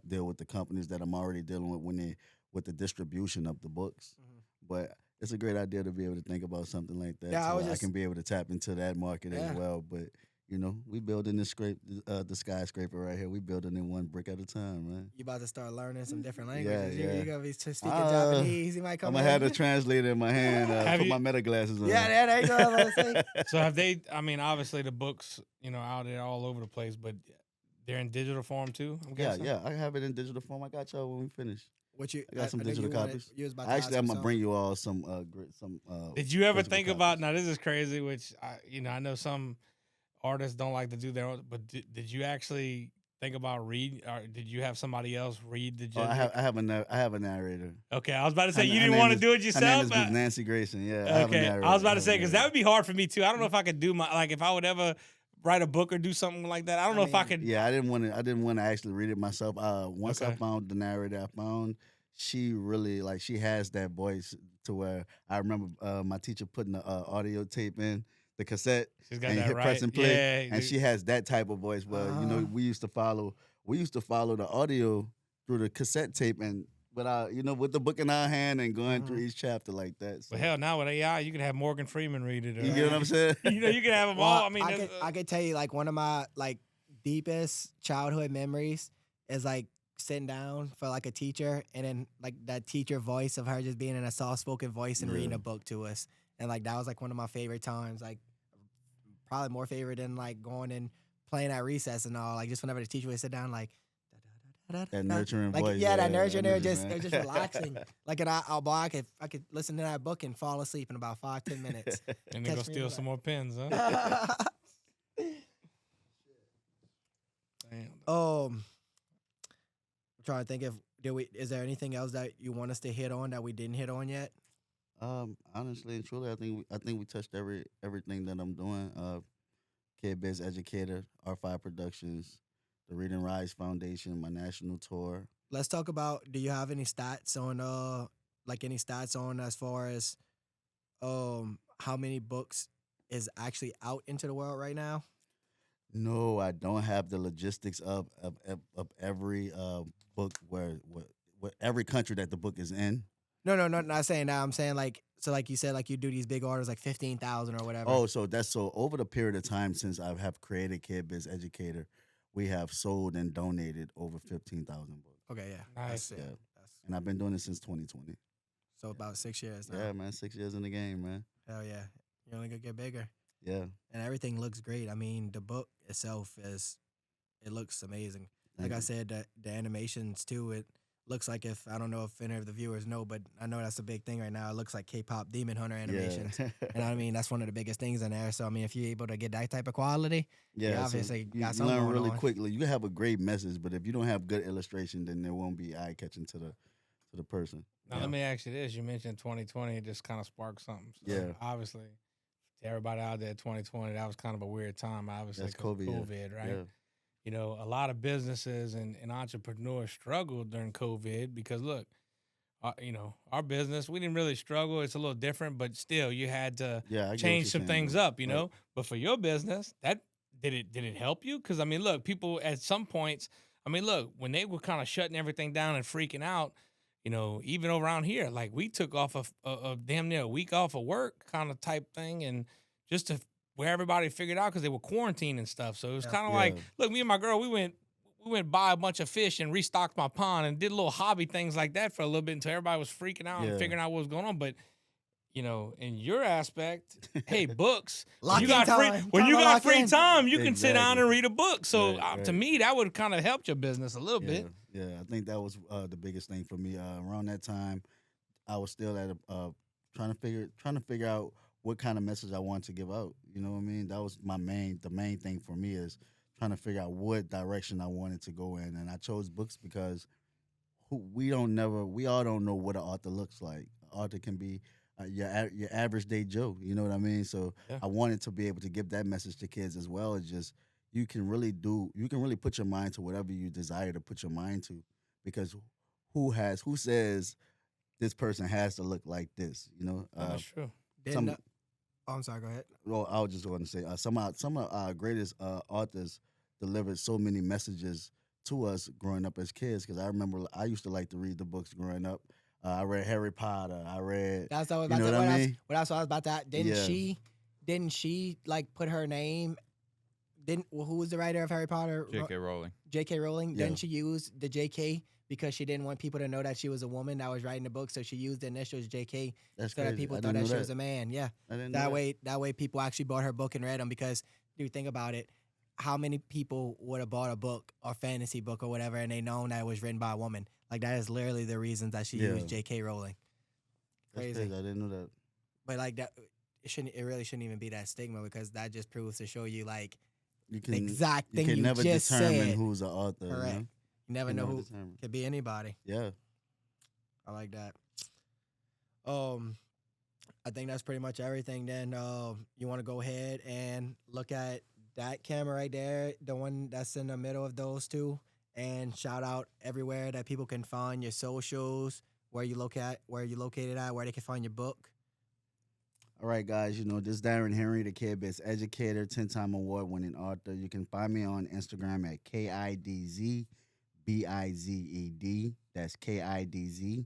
deal with the companies that I'm already dealing with with the distribution of the books. Mhm. But it's a great idea to be able to think about something like that. Yeah, I so was I just- can be able to tap into that market Yeah. as well. But we building the skyscraper right here. We building it one brick at a time, man. You about to start learning some different Yeah, languages. yeah. You gonna be speaking Uh, Japanese. You might come. I'm gonna have in. the translator in my hand. Have Put you- my meta glasses on. Yeah, there you go. I was about to say. So have they? I mean, obviously the books, out there all over the place, but they're in digital form too. I'm Yeah, guessing. yeah. I have it in digital form. I got y'all when we finish. What you? I got some know you digital wanted- copies. You was about to Actually, ask I'm me gonna something. bring you all some. Did you ever physical think about? copies. Now this is crazy, which I know some artists don't like to do their own. But did you actually think about reading? Or did you have somebody else read the Oh, Ginger? I have a narrator. Okay, I was about to say Her- you her didn't name want to is- do it Her yourself. name is Nancy Grayson. Yeah, I have a Okay, narrator. I was about to have a say because that narrator. would be hard for me too. I don't know if I could do my like if I would ever write a book or do something like that. I don't know if I could. Yeah, I didn't want to actually read it myself. Once I Okay. found the narrator, I found she really she has that voice to where I remember my teacher putting the audio tape in the cassette She's got and you that hit right. press and play, Yeah, and she has that type of voice. But we used to follow the audio through the cassette tape and without with the book in our hand and going through each chapter like that. So. But hell, now with AI, you can have Morgan Freeman read it. You get what I'm saying? You can have them Well, all. I mean, I could tell you like one of my like deepest childhood memories is like sitting down for like a teacher and then like that teacher voice of her just being in a soft spoken voice and reading Yeah. a book to us. And like that was like one of my favorite times, like probably more favorite than like going and playing at recess and all. Like just whenever the teacher would sit down, like That nurturing like, voice. yeah, that I nurturing know there, you, just man. they're just relaxing. Like, and I could listen to that book and fall asleep in about 5-10 minutes. and then go catch me in steal the some more pens, huh? Damn. I'm trying to think if is there anything else that you want us to hit on that we didn't hit on yet? Honestly and truly, I think we touched everything that I'm doing. Kid Biz Educator, R5 Productions, the Read and Rise Foundation, my national tour. Let's talk about. Do you have any stats on any stats on as far as how many books is actually out into the world right now? No, I don't have the logistics of every book where every country that the book is in. No, not saying that. I'm saying like you said, like you do these big orders like 15,000 or whatever. Oh, so over the period of time since I have created Kid Biz Educator, we have sold and donated over 15,000 books. Okay, yeah, Nice. That's it. Yeah. That's, And I've been doing it since 2020. so about 6 years now. Yeah, man, 6 years in the game, man. Hell yeah, you're only gonna get bigger, Yeah. and everything looks great. I mean, the book itself it looks amazing. Thank Like I you. said, the animations too. It looks like I don't know if any of the viewers know, but I know that's a big thing right now. It looks like K-pop Demon Hunter animations. Yeah. And I mean, that's one of the biggest things in there. So I mean, if you're able to get that type of quality, you so obviously you got something learn going really on. quickly. You can have a great message, but if you don't have good illustration, then there won't be eye catching to the person. Now, Yeah. let me ask you this. You mentioned 2020. It just kind of sparked something. So Yeah. Obviously, to everybody out there, 2020, that was kind of a weird time, obviously, That's 'cause of COVID, COVID, right? Yeah. You know, a lot of businesses and entrepreneurs struggled during COVID because, look, our business, we didn't really struggle. It's a little different, but still, you had to Yeah, I get what change you're some saying, things though. up, you know. But for your business, did it help you? Because I mean, look, people at some points, I mean, look, when they were kind of shutting everything down and freaking out, you know, even around here, like we took off a damn near a week off of work kind of type thing, and just to where everybody figured out because they were quarantined and stuff. So it was kind of like, Yeah. look, me and my girl, we went buy a bunch of fish and restocked my pond and did little hobby things like that for a little bit until everybody was freaking out and Yeah. figuring out what was going on. But you know, in your aspect, hey, books. Lock you in got time. when Time you to got lock free in. time, you can sit down Exactly. and read a book. So Right, to right. me, that would kind of help your business a little Yeah, bit. yeah. I think that was the biggest thing for me. Around that time, I was still at trying to figure out what kind of message I wanted to give out. You know what I mean? That was the main thing for me is trying to figure out what direction I wanted to go in, and I chose books because we all don't know what an author looks like. An author can be your average day Joe. You know what I mean? So Yeah. I wanted to be able to give that message to kids as well as just you can really put your mind to whatever you desire to put your mind to, because who says this person has to look like this? You know, That's true. Didn't, I'm sorry. Go ahead. well, I was just going to say some of our greatest authors delivered so many messages to us growing up as kids. Because I remember I used to like to read the books growing up. I read Harry Potter. I read. That's what I was You about know to. what I What mean? else I was about to. Yeah. Didn't she like put her name? Who was the writer of Harry Potter? J.K. Rowling. J.K. Rowling. Yeah. Didn't she use the J.K. because she didn't want people to know that she was a woman that was writing the book? So she used the initials J.K. That's so crazy. that people I thought didn't that know she was a man. Yeah. I didn't know That way people actually bought her book and read them, because dude, think about it. How many people would have bought a book or fantasy book or whatever and they known that it was written by a woman? Like that is literally the reasons that she Yeah. used J.K. Rowling. That's Crazy. crazy. I didn't know that. But like that, it really shouldn't even be that stigma, because that just proves to show you like You exact you thing can you never just determine said. who's the author. Correct. You know? You never Can know never who determine. could be anybody. Yeah. I like that. I think that's pretty much everything. Then you want to go ahead and look at that camera right there, the one that's in the middle of those two, and shout out everywhere that people can find your socials, where you located at, where they can find your book. All right, guys, this is Darren Henry, the Kid-Based Educator, 10-time award-winning author. You can find me on Instagram at KIDZBIZED. That's KIDZBIZED.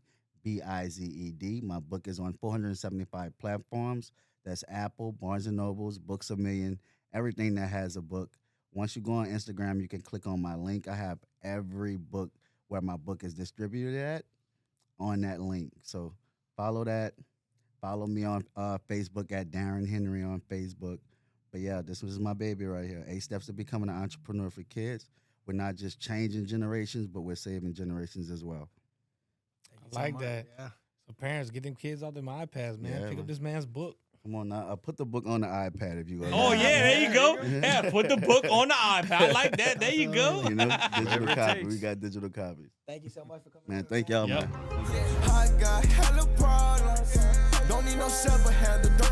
My book is on 475 platforms. That's Apple, Barnes & Nobles, Books A Million, everything that has a book. Once you go on Instagram, you can click on my link. I have every book where my book is distributed at on that link. So follow that. Follow me on Facebook at Darren Henry on Facebook. But yeah, this was my baby right here. 8 Steps to Becoming an Entrepreneur for Kids. We're not just changing generations, but we're saving generations as well. I like that. Yeah. So parents, get them kids out them iPads, man. Yeah, Pick man. up this man's book. Come on now. Put the book on the iPad if you go. Oh, yeah, there you go. Yeah, put the book on the iPad. I like that. There you go. Digital Whatever it copy. takes. We got digital copies. Thank you so much for coming. Man, on, thank y'all, Yep. man. I got hella problems. Don't need no silver handle.